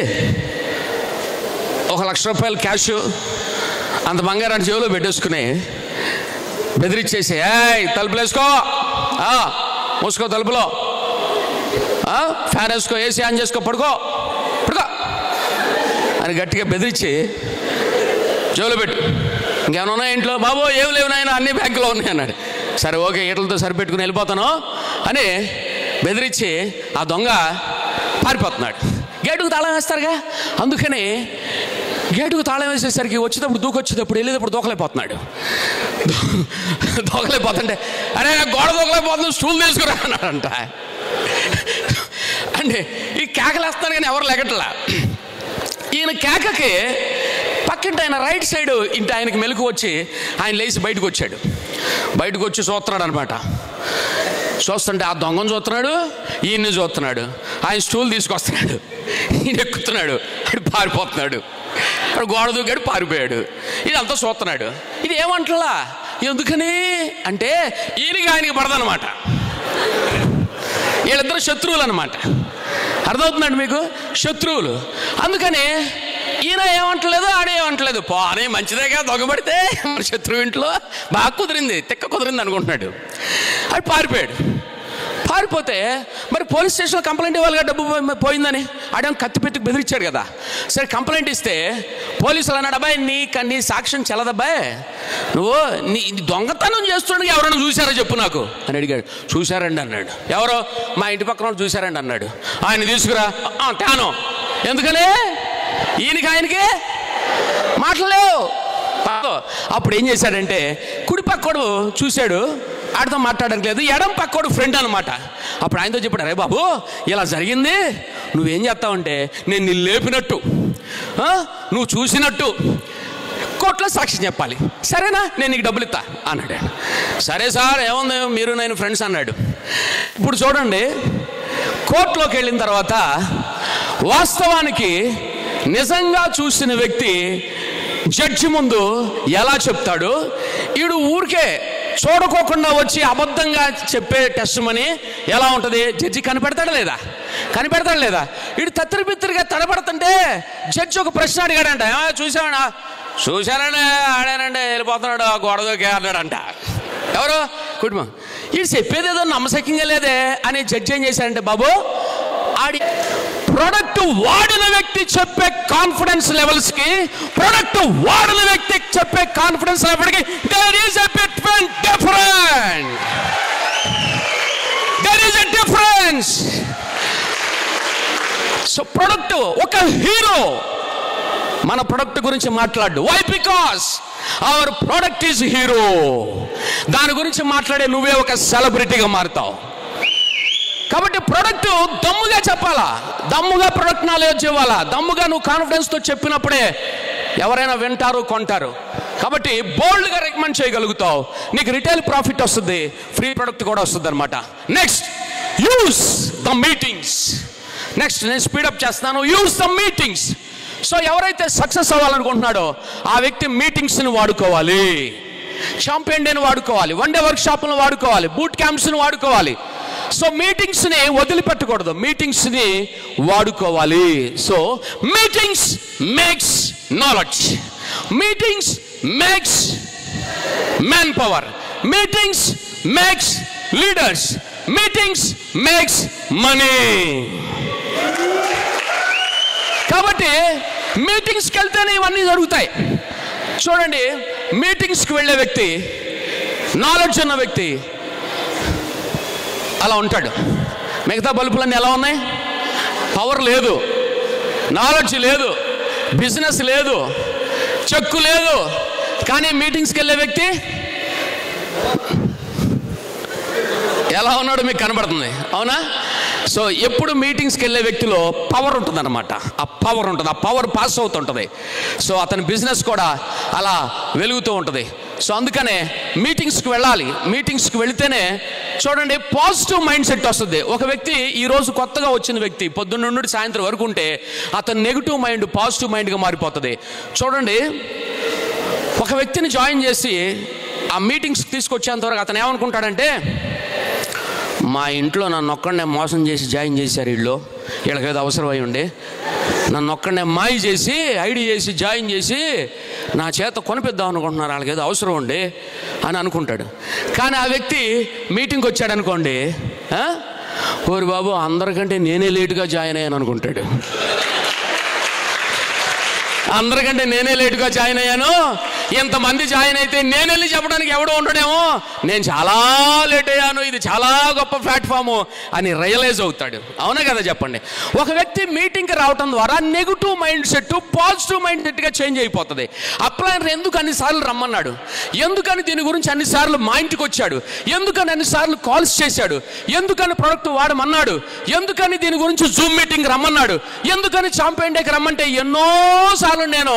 1,00,000 రూపాయలు క్యాష్ అంత బంగారాన్ని జేబులో పెట్టేసుకుని బెదిరించేసి, తలుపులు వేసుకో, మూసుకో, తలుపులో ఫ్యాన్ వేసుకో, ఏసీ ఆన్ చేసుకో, పడుకో అని గట్టిగా బెదిరించి జేబులో పెట్టు. ఇంకేమైనా ఉన్నాయి ఇంట్లో? బాబు ఏం లేవు నాయన, అన్ని బ్యాంకులో ఉన్నాయి అన్నాడు. సరే ఓకే, ఈటలతో సరిపెట్టుకుని వెళ్ళిపోతాను అని బెదిరించి ఆ దొంగ పారిపోతున్నాడు. గేటుకు తాళం వేస్తారుగా, అందుకని గేటుకు తాళం వేసేసరికి వచ్చేటప్పుడు దూకొచ్చేటప్పుడు వెళ్ళేటప్పుడు దూకలేకపోతున్నాడు. దూకలేకపోతుంటే అరే గోడ దూకలేకపోతుంది, స్టూల్ తీసుకురా అన్నాడంట. అంటే ఈ కేకలేస్తాను కానీ ఎవరు లెగట్లా. ఈయన కేకకి పక్కింటి ఆయన రైట్ సైడ్ ఇంటి ఆయనకి మెలకు వచ్చి ఆయన లేచి బయటకు వచ్చాడు. బయటకు వచ్చి చూస్తున్నాడు అనమాట. చూస్తుంటే ఆ దొంగను చూస్తున్నాడు, ఈయన్ని చూస్తున్నాడు. ఆయన స్టూల్ తీసుకొస్తున్నాడు, ఈయన ఎక్కుతున్నాడు, ఆయన పారిపోతున్నాడు. అక్కడ గోడ దూకాడు, పారిపోయాడు. ఇదంతా చూస్తున్నాడు. ఇది ఏమంటలా, ఎందుకని అంటే ఈయనకి ఆయనకి పడదనమాట. వీళ్ళిద్దరు శత్రువులు అనమాట. అర్థమవుతుందండి మీకు? శత్రువులు. అందుకని ఈయన ఏమంటలేదు, ఆడేమంటలేదు. పోనీ మంచిదేగా దొంగబడితే, మన శత్రువు ఇంట్లో బాగా కుదిరింది, తిక్క కుదిరింది అనుకుంటున్నాడు. అది పారిపోయాడు. పారిపోతే మరి పోలీస్ స్టేషన్లో కంప్లైంట్ ఇవ్వాలిగా, డబ్బు పోయిందని. ఆడేమో కత్తి పెట్టి బెదిరించాడు కదా. సరే కంప్లైంట్ ఇస్తే పోలీసులు అన్నాడు, అబ్బాయి నీ సాక్ష్యం చెల్లదబ్బాయి, నువ్వు నీ దొంగతనం చేస్తుండగా ఎవరైనా చూసారో చెప్పు నాకు అని అడిగాడు. చూశారండి అన్నాడు. ఎవరో మా ఇంటి పక్కన వాళ్ళు చూశారండి అన్నాడు. ఆయన తీసుకురా తాను. ఎందుకని ఈయనకి ఆయనకి మాటలేవు. అప్పుడు ఏం చేశాడంటే కుడి పక్కోడు చూశాడు, ఆడితో మాట్లాడడానికి లేదు. ఎడం పక్కోడు ఫ్రెండ్ అనమాట. అప్పుడు ఆయనతో చెప్పాడు, అరే బాబు ఇలా జరిగింది, నువ్వేం చేస్తావంటే నేను నిన్ను లేపినట్టు, నువ్వు చూసినట్టు కోర్టులో సాక్ష్యం చెప్పాలి, సరేనా, నేను నీకు డబ్బులు ఇస్తా అన్నాడు. సరే సార్, ఏముంది మీరు నేను ఫ్రెండ్స్ అన్నాడు. ఇప్పుడు చూడండి, కోర్టులోకి వెళ్ళిన తర్వాత వాస్తవానికి నిజంగా చూసిన వ్యక్తి జడ్జి ముందు ఎలా చెప్తాడు, ఈడు ఊరికే చూడకోకుండా వచ్చి అబద్ధంగా చెప్పే టెస్ట్ మని ఎలా ఉంటుంది, జడ్జి కనిపెడతాడా లేదా? వీడు తత్తిరిపిత్తిరిగా తడబడుతుంటే జడ్జి ఒక ప్రశ్న అడిగాడంట. చూశానండి ఆడానండి వెళ్ళిపోతున్నాడు, గొడవకి అన్నాడంట. ఎవరు? కుటుంబం. వీడు చెప్పేది ఏదో నమ్మశక్యంగా లేదే అని జడ్జి ఏం చేశాడంటే, బాబు ఆడి ప్రొడక్ట్ వాడిన వ్యక్తి చెప్పే కాన్ఫిడెన్స్ లెవెల్స్ కి, ప్రొడక్ట్ వాడిన వ్యక్తి చెప్పే కాన్ఫిడెన్స్ లెవెల్ కి there is a difference. So product, ఒక హీరో మన ప్రొడక్ట్ గురించి మాట్లాడు. Why? Because our product is hero. దాని గురించి మాట్లాడే నువ్వే ఒక సెలబ్రిటీగా మారుతావు. కాబట్టి ప్రొడక్ట్ దమ్ముగా చెప్పాలా, దమ్ముగా ప్రొడక్ట్ నాలెడ్జ్ ఇవ్వాలా, దమ్ముగా నువ్వు కాన్ఫిడెన్స్తో చెప్పినప్పుడే ఎవరైనా వింటారు, కొంటారు. కాబట్టి బోల్డ్గా రికమెండ్ చేయగలుగుతావు, నీకు రిటైల్ ప్రాఫిట్ వస్తుంది, ఫ్రీ ప్రొడక్ట్ కూడా వస్తుంది అనమాట. Next, use the meetings. Next నేను స్పీడప్ చేస్తాను. Use the meetings. సో ఎవరైతే సక్సెస్ అవ్వాలనుకుంటున్నాడో ఆ వ్యక్తి మీటింగ్స్ని వాడుకోవాలి, ఛాంపియన్ డేని వాడుకోవాలి, వన్ డే వర్క్ షాప్ను వాడుకోవాలి, బూట్ క్యాంప్స్ని వాడుకోవాలి. సో మీటింగ్స్ని వదిలిపెట్టకూడదు, మీటింగ్స్ని వాడుకోవాలి. So meetings makes knowledge, meetings makes man power, meetings makes leaders, meetings makes money. కాబట్టి మీటింగ్స్కి వెళ్తేనే ఇవన్నీ జరుగుతాయి. చూడండి, మీటింగ్స్కి వెళ్ళే వ్యక్తి, నాలెడ్జ్ ఉన్న వ్యక్తి అలా ఉంటాడు. మిగతా బల్బులన్నీ ఎలా ఉన్నాయి? పవర్ లేదు, నాలెడ్జ్ లేదు, బిజినెస్ లేదు, చెక్కు లేదు. కానీ మీటింగ్స్కి వెళ్ళే వ్యక్తి ఎలా ఉన్నాడో మీకు కనబడుతుంది, అవునా? సో ఎప్పుడు మీటింగ్స్కి వెళ్ళే వ్యక్తిలో పవర్ ఉంటుంది అనమాట. ఆ పవర్ ఉంటుంది, ఆ పవర్ పాస్ అవుతుంటుంది. సో అతని బిజినెస్ కూడా అలా వెలుగుతూ ఉంటుంది. సో అందుకనే మీటింగ్స్కి వెళ్ళాలి. మీటింగ్స్కి వెళితేనే చూడండి పాజిటివ్ మైండ్ సెట్ వస్తుంది. ఒక వ్యక్తి ఈరోజు కొత్తగా వచ్చిన వ్యక్తి పొద్దున్న నుండి సాయంత్రం వరకు ఉంటే అతని నెగిటివ్ మైండ్ పాజిటివ్ మైండ్గా మారిపోతుంది. చూడండి, ఒక వ్యక్తిని జాయిన్ చేసి ఆ మీటింగ్స్కి తీసుకొచ్చేంత వరకు అతను ఏమనుకుంటాడంటే, మా ఇంట్లో నన్ను ఒక్కడనే మోసం చేసి జాయిన్ చేశారు, వీళ్ళకి ఏదో అవసరం అయి ఉండి నన్ను ఒక్కడనే మాయ చేసి ఐడి చేసి జాయిన్ చేసి నా చేత కొనిపిద్దాం అనుకుంటున్నారు, వాళ్ళకి ఏదో అవసరం ఉండి అని అనుకుంటాడు. కానీ ఆ వ్యక్తి మీటింగ్కి వచ్చాడు అనుకోండి, ఓరి బాబు అందరికంటే నేనే లేటుగా జాయిన్ అయ్యాను అనుకుంటాడు. అందరికంటే నేనే లేటుగా జాయిన్ అయ్యాను, ఎంతమంది జాయిన్ అయితే నేను వెళ్ళి చెప్పడానికి ఎవడో ఉండడేమో, నేను చాలా లేట్ అయ్యాను, ఇది చాలా గొప్ప ప్లాట్ఫాము అని రియలైజ్ అవుతాడు. అవునా కదా చెప్పండి? ఒక వ్యక్తి మీటింగ్కి రావటం ద్వారా negative mind set positive mind సెట్గా చేంజ్ అయిపోతుంది. అప్లైనర్ ఎందుకు అన్నిసార్లు రమ్మన్నాడు, ఎందుకని దీని గురించి అన్నిసార్లు మా ఇంటికి వచ్చాడు, ఎందుకని అన్నిసార్లు కాల్స్ చేశాడు, ఎందుకని ప్రొడక్ట్ వాడమన్నాడు, ఎందుకని దీని గురించి జూమ్ మీటింగ్ రమ్మన్నాడు, ఎందుకని ఛాంపియన్ డేకి రమ్మంటే ఎన్నోసార్లు నేను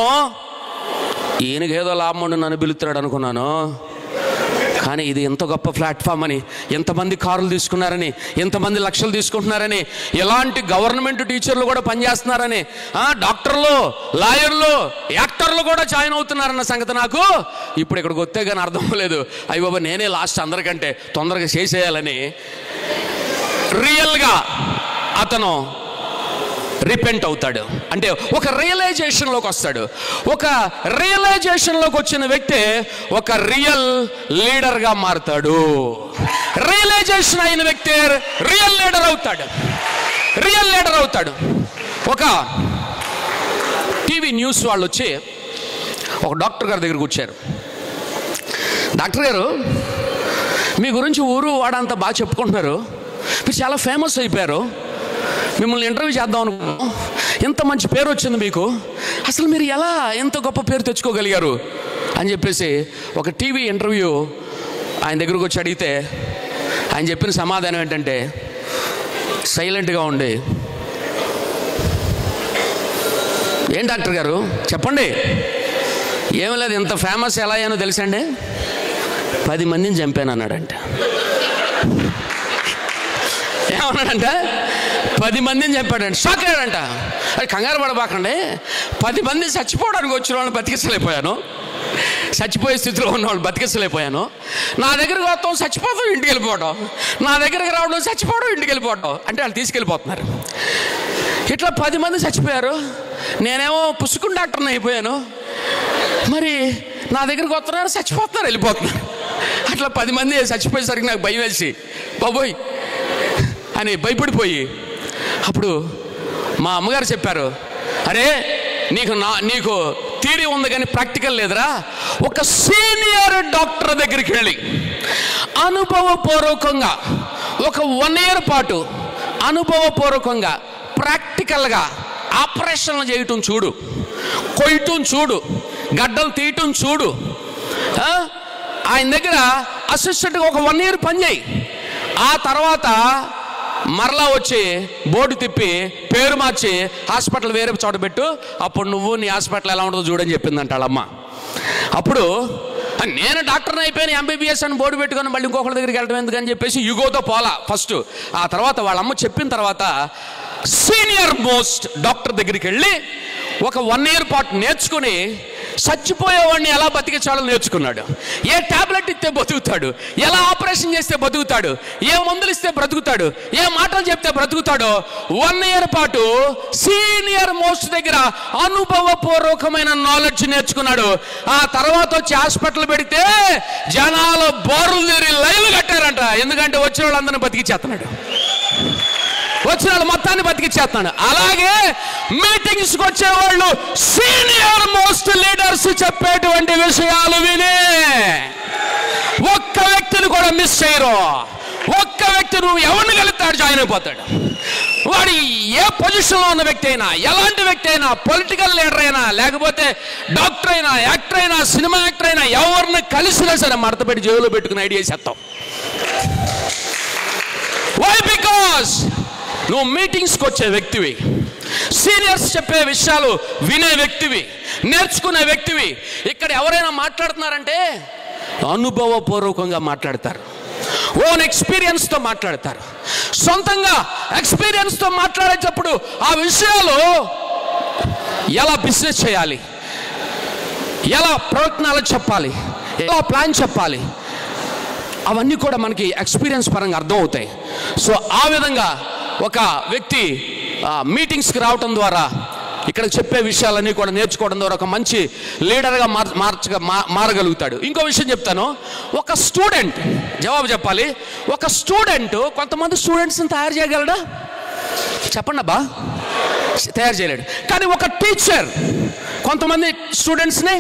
ఈయనకేదో లాభం నన్ను పిలుస్తున్నాడు అనుకున్నాను. కానీ ఇది ఎంత గొప్ప ప్లాట్ఫామ్ అని, ఎంతమంది కారులు తీసుకున్నారని, ఎంతమంది లక్షలు తీసుకుంటున్నారని, ఎలాంటి గవర్నమెంట్ టీచర్లు కూడా పనిచేస్తున్నారని, డాక్టర్లు, లాయర్లు, యాక్టర్లు కూడా జాయిన్ అవుతున్నారన్న సంగతి నాకు ఇప్పుడు ఇక్కడికి వస్తే కానీ అర్థం లేదు. అయ్య బాబా నేనే లాస్ట్ అందరికంటే తొందరగా చేసేయాలని రియల్గా అతను రిపెంట్ అవుతాడు. అంటే ఒక రియలైజేషన్లోకి వస్తాడు. ఒక రియలైజేషన్లోకి వచ్చిన వ్యక్తి ఒక రియల్ లీడర్గా మారుతాడు. రియలైజేషన్ అయిన వ్యక్తి రియల్ లీడర్ అవుతాడు. రియల్ లీడర్ అవుతాడు. ఒక టీవీ న్యూస్ వాళ్ళు వచ్చి ఒక డాక్టర్ గారి దగ్గరకు వచ్చారు. డాక్టర్ గారు, మీ గురించి ఊరు వాడంతా బాగా చెప్పుకుంటున్నారు, మీరు చాలా ఫేమస్ అయిపోయారు, మిమ్మల్ని ఇంటర్వ్యూ చేద్దాం అనుకున్నాం, ఎంత మంచి పేరు వచ్చింది మీకు, అసలు మీరు ఎలా ఎంత గొప్ప పేరు తెచ్చుకోగలిగారు అని చెప్పేసి ఒక టీవీ ఇంటర్వ్యూ ఆయన దగ్గరకు వచ్చి అడిగితే ఆయన చెప్పిన సమాధానం ఏంటంటే, సైలెంట్గా ఉండి, ఏం డాక్టర్ గారు చెప్పండి, ఏమీ లేదు, ఇంత ఫేమస్ ఎలా అయ్యానో తెలుసండి, 10 మందిని చంపాను అన్నాడంట. ఏమన్నాడంట? 10 మందిని చంపాడంట. షాక్ అయ్యాడంట. అది కంగారు పడబాకండి, 10 మంది చచ్చిపోవడానికి వచ్చిన వాళ్ళని బతికించలేకపోయాను, చచ్చిపోయే స్థితిలో ఉన్న వాళ్ళు బతికించలేకపోయాను. నా దగ్గరకు వస్తాం, చచ్చిపోతాం, ఇంటికి వెళ్ళిపోవడం, నా దగ్గరికి రావడం, చచ్చిపోవడం, ఇంటికి వెళ్ళిపోవడం, అంటే వాళ్ళు తీసుకెళ్ళిపోతున్నారు. ఇట్లా 10 మంది చచ్చిపోయారు, నేనేమో పుసుకుని డాక్టర్ని అయిపోయాను, మరి నా దగ్గరికి వస్తున్నారు, చచ్చిపోతున్నారు, వెళ్ళిపోతున్నారు. అట్లా 10 మంది చచ్చిపోయేసరికి నాకు భయం వేసి బాబోయ్ అని భయపడిపోయి, అప్పుడు మా అమ్మగారు చెప్పారు, అరే నీకు థియరీ ఉంది కానీ ప్రాక్టికల్ లేదురా, ఒక సీనియర్ డాక్టర్ దగ్గరికి వెళ్ళి అనుభవపూర్వకంగా ఒక 1 year పాటు అనుభవపూర్వకంగా ప్రాక్టికల్గా ఆపరేషన్లు చేయటం చూడు, కొయ్యటం చూడు, గడ్డలు తీయటం చూడు, ఆయన దగ్గర అసిస్టెంట్గా ఒక 1 year పని చేయి, ఆ తర్వాత మరలా వచ్చి బోర్డు తిప్పి పేరు మార్చి హాస్పిటల్ వేరే చోట పెట్టు, అప్పుడు నువ్వు నీ హాస్పిటల్ ఎలా ఉంటుందో చూడని చెప్పిందంట వాళ్ళమ్మ. అప్పుడు నేను డాక్టర్ని అయిపోయాను, ఎంబీబీఎస్ అని బోర్డు పెట్టుకొని మళ్ళీ ఇంకొకరి దగ్గరికి వెళ్ళడం ఎందుకని చెప్పేసి యుగోతో పోలా ఫస్ట్. ఆ తర్వాత వాళ్ళమ్మ చెప్పిన తర్వాత సీనియర్ మోస్ట్ డాక్టర్ దగ్గరికి వెళ్ళి ఒక 1 year పాటు నేర్చుకుని చచ్చిపోయేవాడిని ఎలా బతికించాలో నేర్చుకున్నాడు. ఏ టాబ్లెట్ ఇస్తే బతుకుతాడు, ఎలా ఆపరేషన్ చేస్తే బతుకుతాడు, ఏ మందులు ఇస్తే బ్రతుకుతాడు, ఏ మాటలు చెప్తే బ్రతుకుతాడో 1 year పాటు సీనియర్ మోస్ట్ దగ్గర అనుభవపూర్వకమైన నాలెడ్జ్ నేర్చుకున్నాడు. ఆ తర్వాత వచ్చి హాస్పిటల్ పెడితే జనాలు బోర్లు తీరి లైవ్ కట్టారంట. ఎందుకంటే వచ్చిన వాళ్ళందరినీ బతికిచ్చేస్తున్నాడు, వచ్చిన వాళ్ళు మొత్తాన్ని బతికిచ్చేస్తున్నాడు. అలాగే మీటింగ్స్కి వచ్చేవాళ్ళు సీనియర్ మోస్ట్ లీడర్స్ చెప్పేటువంటి విషయాలు విని ఒక్క వ్యక్తిని కూడా మిస్ చేయరు. ఒక్క వ్యక్తి నువ్వు ఎవరిని కలిస్తాడు జాయిన్ అయిపోతాడు. వాడు ఏ పొజిషన్లో ఉన్న వ్యక్తి అయినా, ఎలాంటి వ్యక్తి అయినా, పొలిటికల్ లీడర్ అయినా, లేకపోతే డాక్టర్ అయినా, యాక్టర్ అయినా, సినిమా యాక్టర్ అయినా, ఎవరిని కలిసినా సరే మడతపెట్టి జేబులో పెట్టుకుని ఐడియా చేస్తావు. వై? బికాస్ నువ్వు మీటింగ్స్కి వచ్చే వ్యక్తివి, సీనియర్స్ చెప్పే విషయాలు వినే వ్యక్తివి, నేర్చుకునే వ్యక్తివి. ఇక్కడ ఎవరైనా మాట్లాడుతున్నారంటే అనుభవపూర్వకంగా మాట్లాడతారు, ఓన్ ఎక్స్పీరియన్స్తో మాట్లాడతారు. సొంతంగా ఎక్స్పీరియన్స్తో మాట్లాడేటప్పుడు ఆ విషయాలు ఎలా బిజినెస్ చేయాలి, ఎలా ప్రయత్నాలు చెప్పాలి, ఎలా ప్లాన్ చెప్పాలి, అవన్నీ కూడా మనకి ఎక్స్పీరియన్స్ పరంగా అర్థం అవుతాయి. సో ఆ విధంగా ఒక వ్యక్తి మీటింగ్స్కి రావటం ద్వారా, ఇక్కడ చెప్పే విషయాలన్నీ కూడా నేర్చుకోవడం ద్వారా ఒక మంచి లీడర్గా మారగలుగుతాడు. ఇంకో విషయం చెప్తాను. ఒక స్టూడెంట్, జవాబు చెప్పాలి, ఒక స్టూడెంట్ కొంతమంది స్టూడెంట్స్ని తయారు చేయగలడా? చెప్పండి అబ్బా. తయారు చేయలేడు. కానీ ఒక టీచర్ కొంతమంది స్టూడెంట్స్ని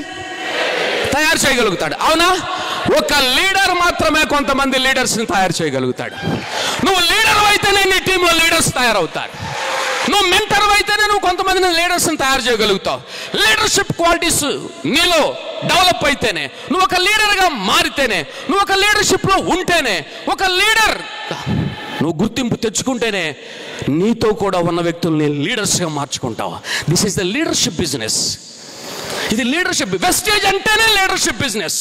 తయారు చేయగలుగుతాడు, అవునా? ఒక లీడర్ మాత్రమే కొంతమంది లీడర్స్ని తయారు చేయగలుగుతాడు. నువ్వు లీడర్ అయితేనే నీ టీంలో లీడర్స్ తయారవుతారు. నువ్వు మెంటర్ అయితేనే నువ్వు కొంతమంది లీడర్స్ని తయారు చేయగలుగుతావు. లీడర్షిప్ క్వాలిటీస్ నీలో డెవలప్ అయితేనే, నువ్వు ఒక లీడర్గా మారితేనే, నువ్వు ఒక లీడర్షిప్లో ఉంటేనే, ఒక లీడర్ నువ్వు గుర్తింపు తెచ్చుకుంటేనే నీతో కూడా ఉన్న వ్యక్తుల్ని లీడర్స్గా మార్చుకుంటావు. This is the leadership business. ఇది లీడర్షిప్. వెస్టేజ్ అంటేనే లీడర్షిప్ బిజినెస్.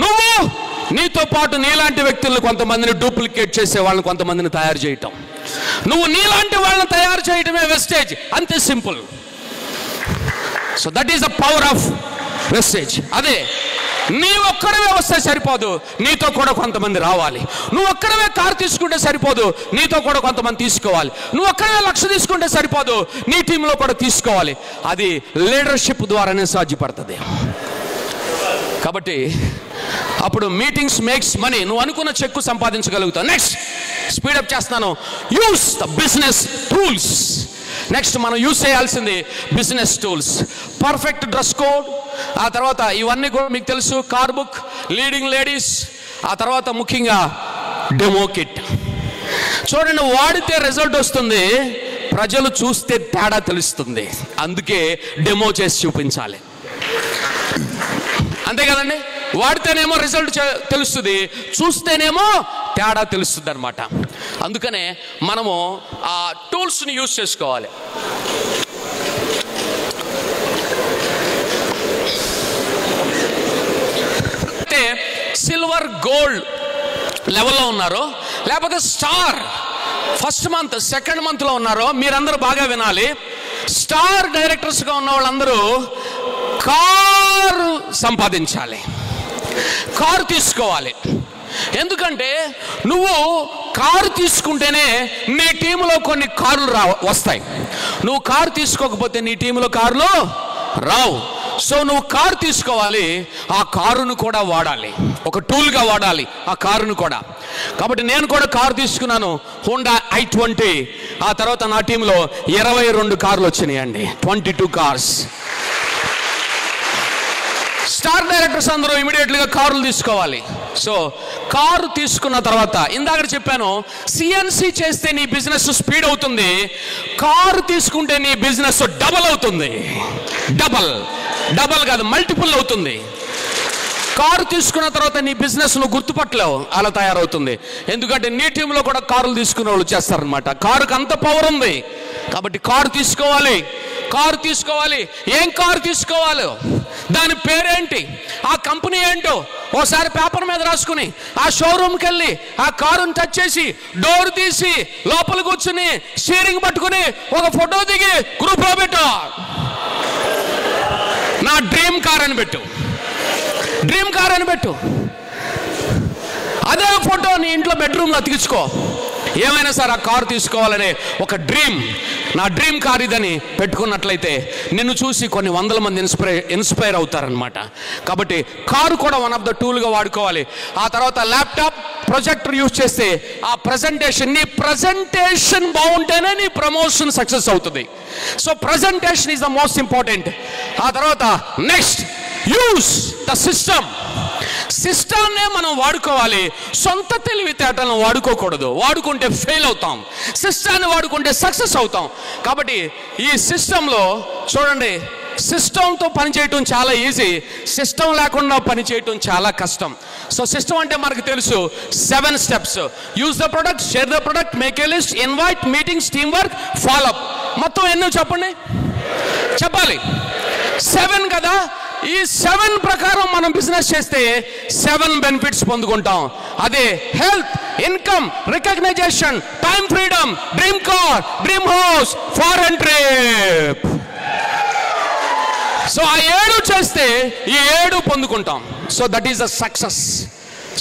నువ్వు నీతో పాటు నీలాంటి వ్యక్తులను కొంతమందిని డూప్లికేట్ చేసే వాళ్ళని కొంతమందిని తయారు చేయటం. నువ్వు నీలాంటి వాళ్ళని తయారు చేయటమే వెస్టేజ్, అంతే simple. So that is the power of Vestige. అదే నీ ఒక్కడవే వస్తే సరిపోదు, నీతో కూడా కొంతమంది రావాలి. నువ్వు ఒక్కడవే కారు తీసుకుంటే సరిపోదు, నీతో కూడా కొంతమంది తీసుకోవాలి. నువ్వు ఒక్కడవే 1,00,000 తీసుకుంటే సరిపోదు, నీ టీంలో కూడా తీసుకోవాలి. అది లీడర్షిప్ ద్వారానే సాధ్యపడుతుంది. కాబట్టి అప్పుడు మీటింగ్స్ మేక్స్ మనీ. నువ్వు అనుకున్న చెక్కు సంపాదించగలుగుతావు. నెక్స్ట్ స్పీడప్ చేస్తున్నాను. Use the business tools. Next మనం యూజ్ చేయాల్సింది business tools. Perfect dress code, ఆ తర్వాత ఇవన్నీ కూడా మీకు తెలుసు. కార్ బుక్, లీడింగ్ లేడీస్, ఆ తర్వాత ముఖ్యంగా డెమో కిట్. చూడండి, వాడితే రిజల్ట్ వస్తుంది, ప్రజలు చూస్తే తేడా తెలుస్తుంది. అందుకే డెమో చేసి చూపించాలి. అంతే కదండి, వాడితేనేమో రిజల్ట్ తెలుస్తుంది, చూస్తేనేమో తేడా తెలుస్తుంది అనమాట. అందుకనే మనము ఆ టూల్స్ని యూజ్ చేసుకోవాలి. అయితే సిల్వర్ గోల్డ్ లెవెల్లో ఉన్నారో, లేకపోతే స్టార్ ఫస్ట్ మంత్ సెకండ్ మంత్లో ఉన్నారో, మీరందరూ బాగా వినాలి. స్టార్ డైరెక్టర్స్గా ఉన్న వాళ్ళందరూ కారు సంపాదించాలి, కారు తీసుకోవాలి. ఎందుకంటే నువ్వు కారు తీసుకుంటేనే నీ టీంలో కొన్ని కార్లు వస్తాయి. నువ్వు కారు తీసుకోకపోతే నీ టీంలో కార్లు రావు. సో నువ్వు కారు తీసుకోవాలి, ఆ కారును కూడా వాడాలి, ఒక టూల్గా వాడాలి ఆ కారును కూడా. కాబట్టి నేను కూడా కారు తీసుకున్నాను, హోండా i20. ఆ తర్వాత నా టీంలో 22 కార్లు వచ్చినాయండి, 22 కార్స్. స్టార్ డైరెక్టర్స్ అందరూ ఇమీడియట్గా కారులు తీసుకోవాలి. సో కారు తీసుకున్న తర్వాత ఇందాక చెప్పాను, సిఎన్సి చేస్తే నీ బిజినెస్ స్పీడ్ అవుతుంది, కారు తీసుకుంటే నీ బిజినెస్ డబల్ అవుతుంది. డబల్ కాదు, మల్టిపుల్ అవుతుంది. కారు తీసుకున్న తర్వాత నీ బిజినెస్ నువ్వు గుర్తుపట్టలేవు, అలా తయారవుతుంది. ఎందుకంటే నీ టీంలో కూడా కారులు తీసుకునే వాళ్ళు చేస్తారనమాట. కారుకి అంత పవర్ ఉంది. కాబట్టి కారు తీసుకోవాలి. కారు తీసుకోవాలి. ఏం కారు తీసుకోవాలి, దాని పేరేంటి, ఆ కంపెనీ ఏంటో ఓసారి పేపర్ మీద రాసుకుని ఆ షోరూమ్కి వెళ్ళి ఆ కారుని టచ్ చేసి డోర్ తీసి లోపల కూర్చుని స్టీరింగ్ పట్టుకుని ఒక ఫోటో దిగి గ్రూప్లో పెట్టు. నా డ్రీమ్ కార్ అని పెట్టు, డ్రీమ్ కార్ అని పెట్టు. అదే ఫోటో నీ ఇంట్లో బెడ్రూమ్లో అతికించుకో. ఏమైనా సరే ఆ కారు తీసుకోవాలనే ఒక డ్రీమ్, నా డ్రీమ్ కార్ ఇదని పెట్టుకున్నట్లయితే నిన్ను చూసి కొన్ని వందల మంది ఇన్స్పైర్ అవుతారనమాట. కాబట్టి కారు కూడా వన్ ఆఫ్ ద టూల్గా వాడుకోవాలి. ఆ తర్వాత ల్యాప్టాప్, ప్రొజెక్టర్ యూజ్ చేస్తే ఆ నీ ప్రజెంటేషన్ బాగుంటేనే నీ ప్రమోషన్ సక్సెస్ అవుతుంది. So presentation is the most important. ఆ తర్వాత నెక్స్ట్ యూజ్ ద సిస్టమ్. సిస్టమ్నే మనం వాడుకోవాలి, సొంత తెలివితేటలను వాడుకోకూడదు. వాడుకుంటే ఫెయిల్ అవుతాం, సిస్టాన్ని వాడుకుంటే సక్సెస్ అవుతాం. కాబట్టి ఈ సిస్టంలో చూడండి, సిస్టంతో పనిచేయటం చాలా ఈజీ, సిస్టమ్ లేకుండా పనిచేయటం చాలా కష్టం. సో సిస్టమ్ అంటే మనకు తెలుసు, 7 steps. Use the product, share the product, make a list, invite, meetings, team work, follow up. మొత్తం ఎన్నో చెప్పండి, చెప్పాలి. 7 కదా. ఈ 7 ప్రకారం మనం బిజినెస్ చేస్తే 7 బెనిఫిట్స్ పొందుకుంటాం. అదే health, income, recognition, time freedom, dream car, dream house, foreign trip. So ఆ 7 చేస్తే ఈ 7 పొందుకుంటాం. So that is the success.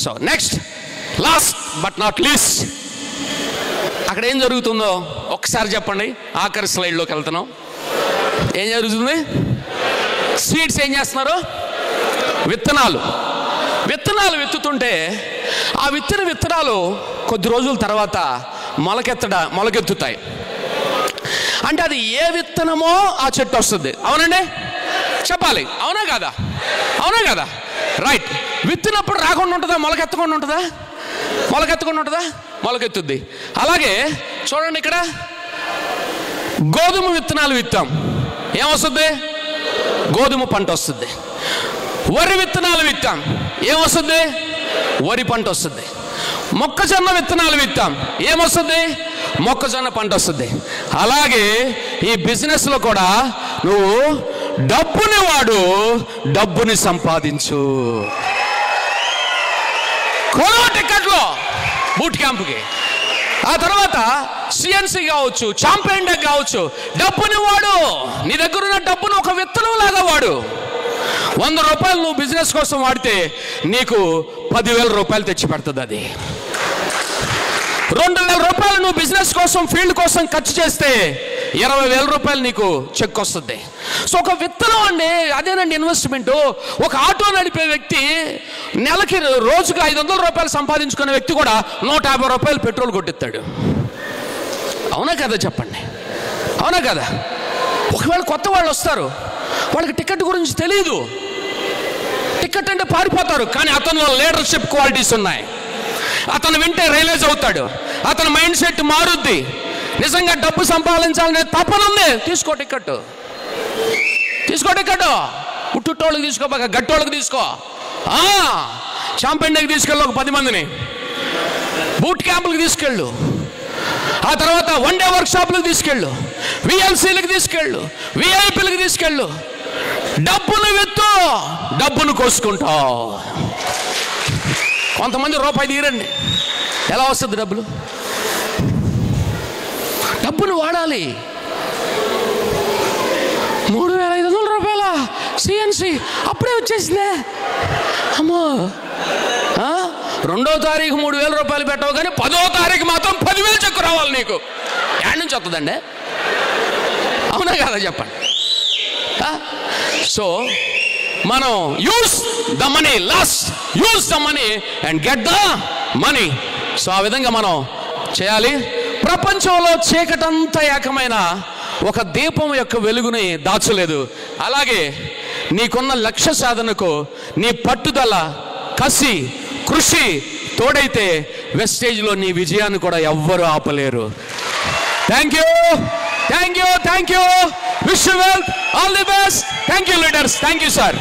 So next, last but not least, అక్కడ ఏం జరుగుతుందో ఒకసారి చెప్పండి. ఆఖరి స్లైడ్లోకి వెళ్తున్నాం. ఏం జరుగుతుంది? సీడ్స్ ఏం చేస్తున్నారు? విత్తనాలు విత్తుతుంటే ఆ విత్తనాలు కొద్ది రోజుల తర్వాత మొలకెత్తుతాయి. అంటే అది ఏ విత్తనమో ఆ చెట్టు వస్తుంది. అవునండి, చెప్పాలి. అవునా కదా? అవునా కదా? రైట్. విత్తినప్పుడు రాకుండా ఉంటుందా? మొలకెత్తకుండా ఉంటుందా? మొలకెత్తుద్ది. అలాగే చూడండి, ఇక్కడ గోధుమ విత్తనాలు విత్తాం, ఏమొస్తుంది? గోధుమ పంట వస్తుంది. వరి విత్తనాలు విత్తాం, ఏమొస్తుంది? వరి పంట వస్తుంది. మొక్కజొన్న విత్తనాలు విత్తాం, ఏమొస్తుంది? మొక్కజొన్న పంట వస్తుంది. అలాగే ఈ బిజినెస్లో కూడా నువ్వు డబ్బుని వాడు, డబ్బుని సంపాదించు. కొను టికెట్లు బూట్ క్యాంప్కి. ఆ తర్వాత సిఎన్సి కావచ్చు, చాంపియన్ డెక్ కావచ్చు, డబ్బుని వాడు, నీ దగ్గర ఉన్న డబ్బును ఒక విత్తనం లాగా వాడు. 100 రూపాయలు నువ్వు బిజినెస్ కోసం వాడితే నీకు 10,000 రూపాయలు తెచ్చి పెడుతుంది. అది 2,000 రూపాయలు నువ్వు బిజినెస్ కోసం, ఫీల్డ్ కోసం ఖర్చు చేస్తే 20,000 రూపాయలు నీకు చెక్ వస్తుంది. సో ఒక విత్తనం అండి, అదేనండి ఇన్వెస్ట్మెంట్. ఒక ఆటో నడిపే వ్యక్తి నెలకి, రోజుకి 500 రూపాయలు సంపాదించుకునే వ్యక్తి కూడా 150 రూపాయలు పెట్రోల్ కొట్టిస్తాడు. అవునా కదా చెప్పండి, అవునా కదా? ఒకవేళ కొత్త వాళ్ళు వస్తారు, వాళ్ళకి టికెట్ గురించి తెలియదు, టికెట్ అంటే పారిపోతారు. కానీ అతనిలో లీడర్షిప్ క్వాలిటీస్ ఉన్నాయి. అతను వింటే రియలైజ్ అవుతాడు, అతని మైండ్ సెట్ మారుద్ది. నిజంగా డబ్బు సంపాదించాలనే తపన ఉంది, తీసుకో టికెట్, తీసుకో టికెట్. పుట్టుటోళ్ళకి తీసుకోబాక, గట్టోళ్ళకి తీసుకో. చాంపియన్ డేకి తీసుకెళ్ళు, ఒక 10 మందిని బూట్ క్యాంపులకు తీసుకెళ్ళు. ఆ తర్వాత 1 డే వర్క్షాప్లకు తీసుకెళ్ళు, విఎల్సీలకు తీసుకెళ్ళు, విఐపీలకు తీసుకెళ్ళు. డబ్బును విత్తు, డబ్బును కోసుకుంటావు. కొంతమంది రూపాయి తీరండి, ఎలా వస్తుంది డబ్బులు? డబ్బును వాడాలి. 3,500 రూపాయల సిఎన్సి అప్పుడే వచ్చేసిందే. అమ్మో, 2వ తారీఖు 3,000 రూపాయలు పెట్టవు, కానీ 10వ తారీఖు మాత్రం 10,000 చెక్కు రావాలి నీకు. యాడ్ నుంచి వస్తుందండి, అవునా కదా చెప్పండి. సో మనం use the money, last use the money and get the money. So ఆ విధంగా మనం చేయాలి. ప్రపంచంలో చీకటంతా ఏకమైన ఒక దీపం యొక్క వెలుగుని దాచలేదు. అలాగే నీకున్న లక్ష్య సాధనకు నీ పట్టుదల, కసి, కృషి తోడైతే వెస్టేజ్లో నీ విజయాన్ని కూడా ఎవ్వరూ ఆపలేరు. Thank you, thank you, thank you. Wish you well, all the best. Thank you leaders, thank you sir.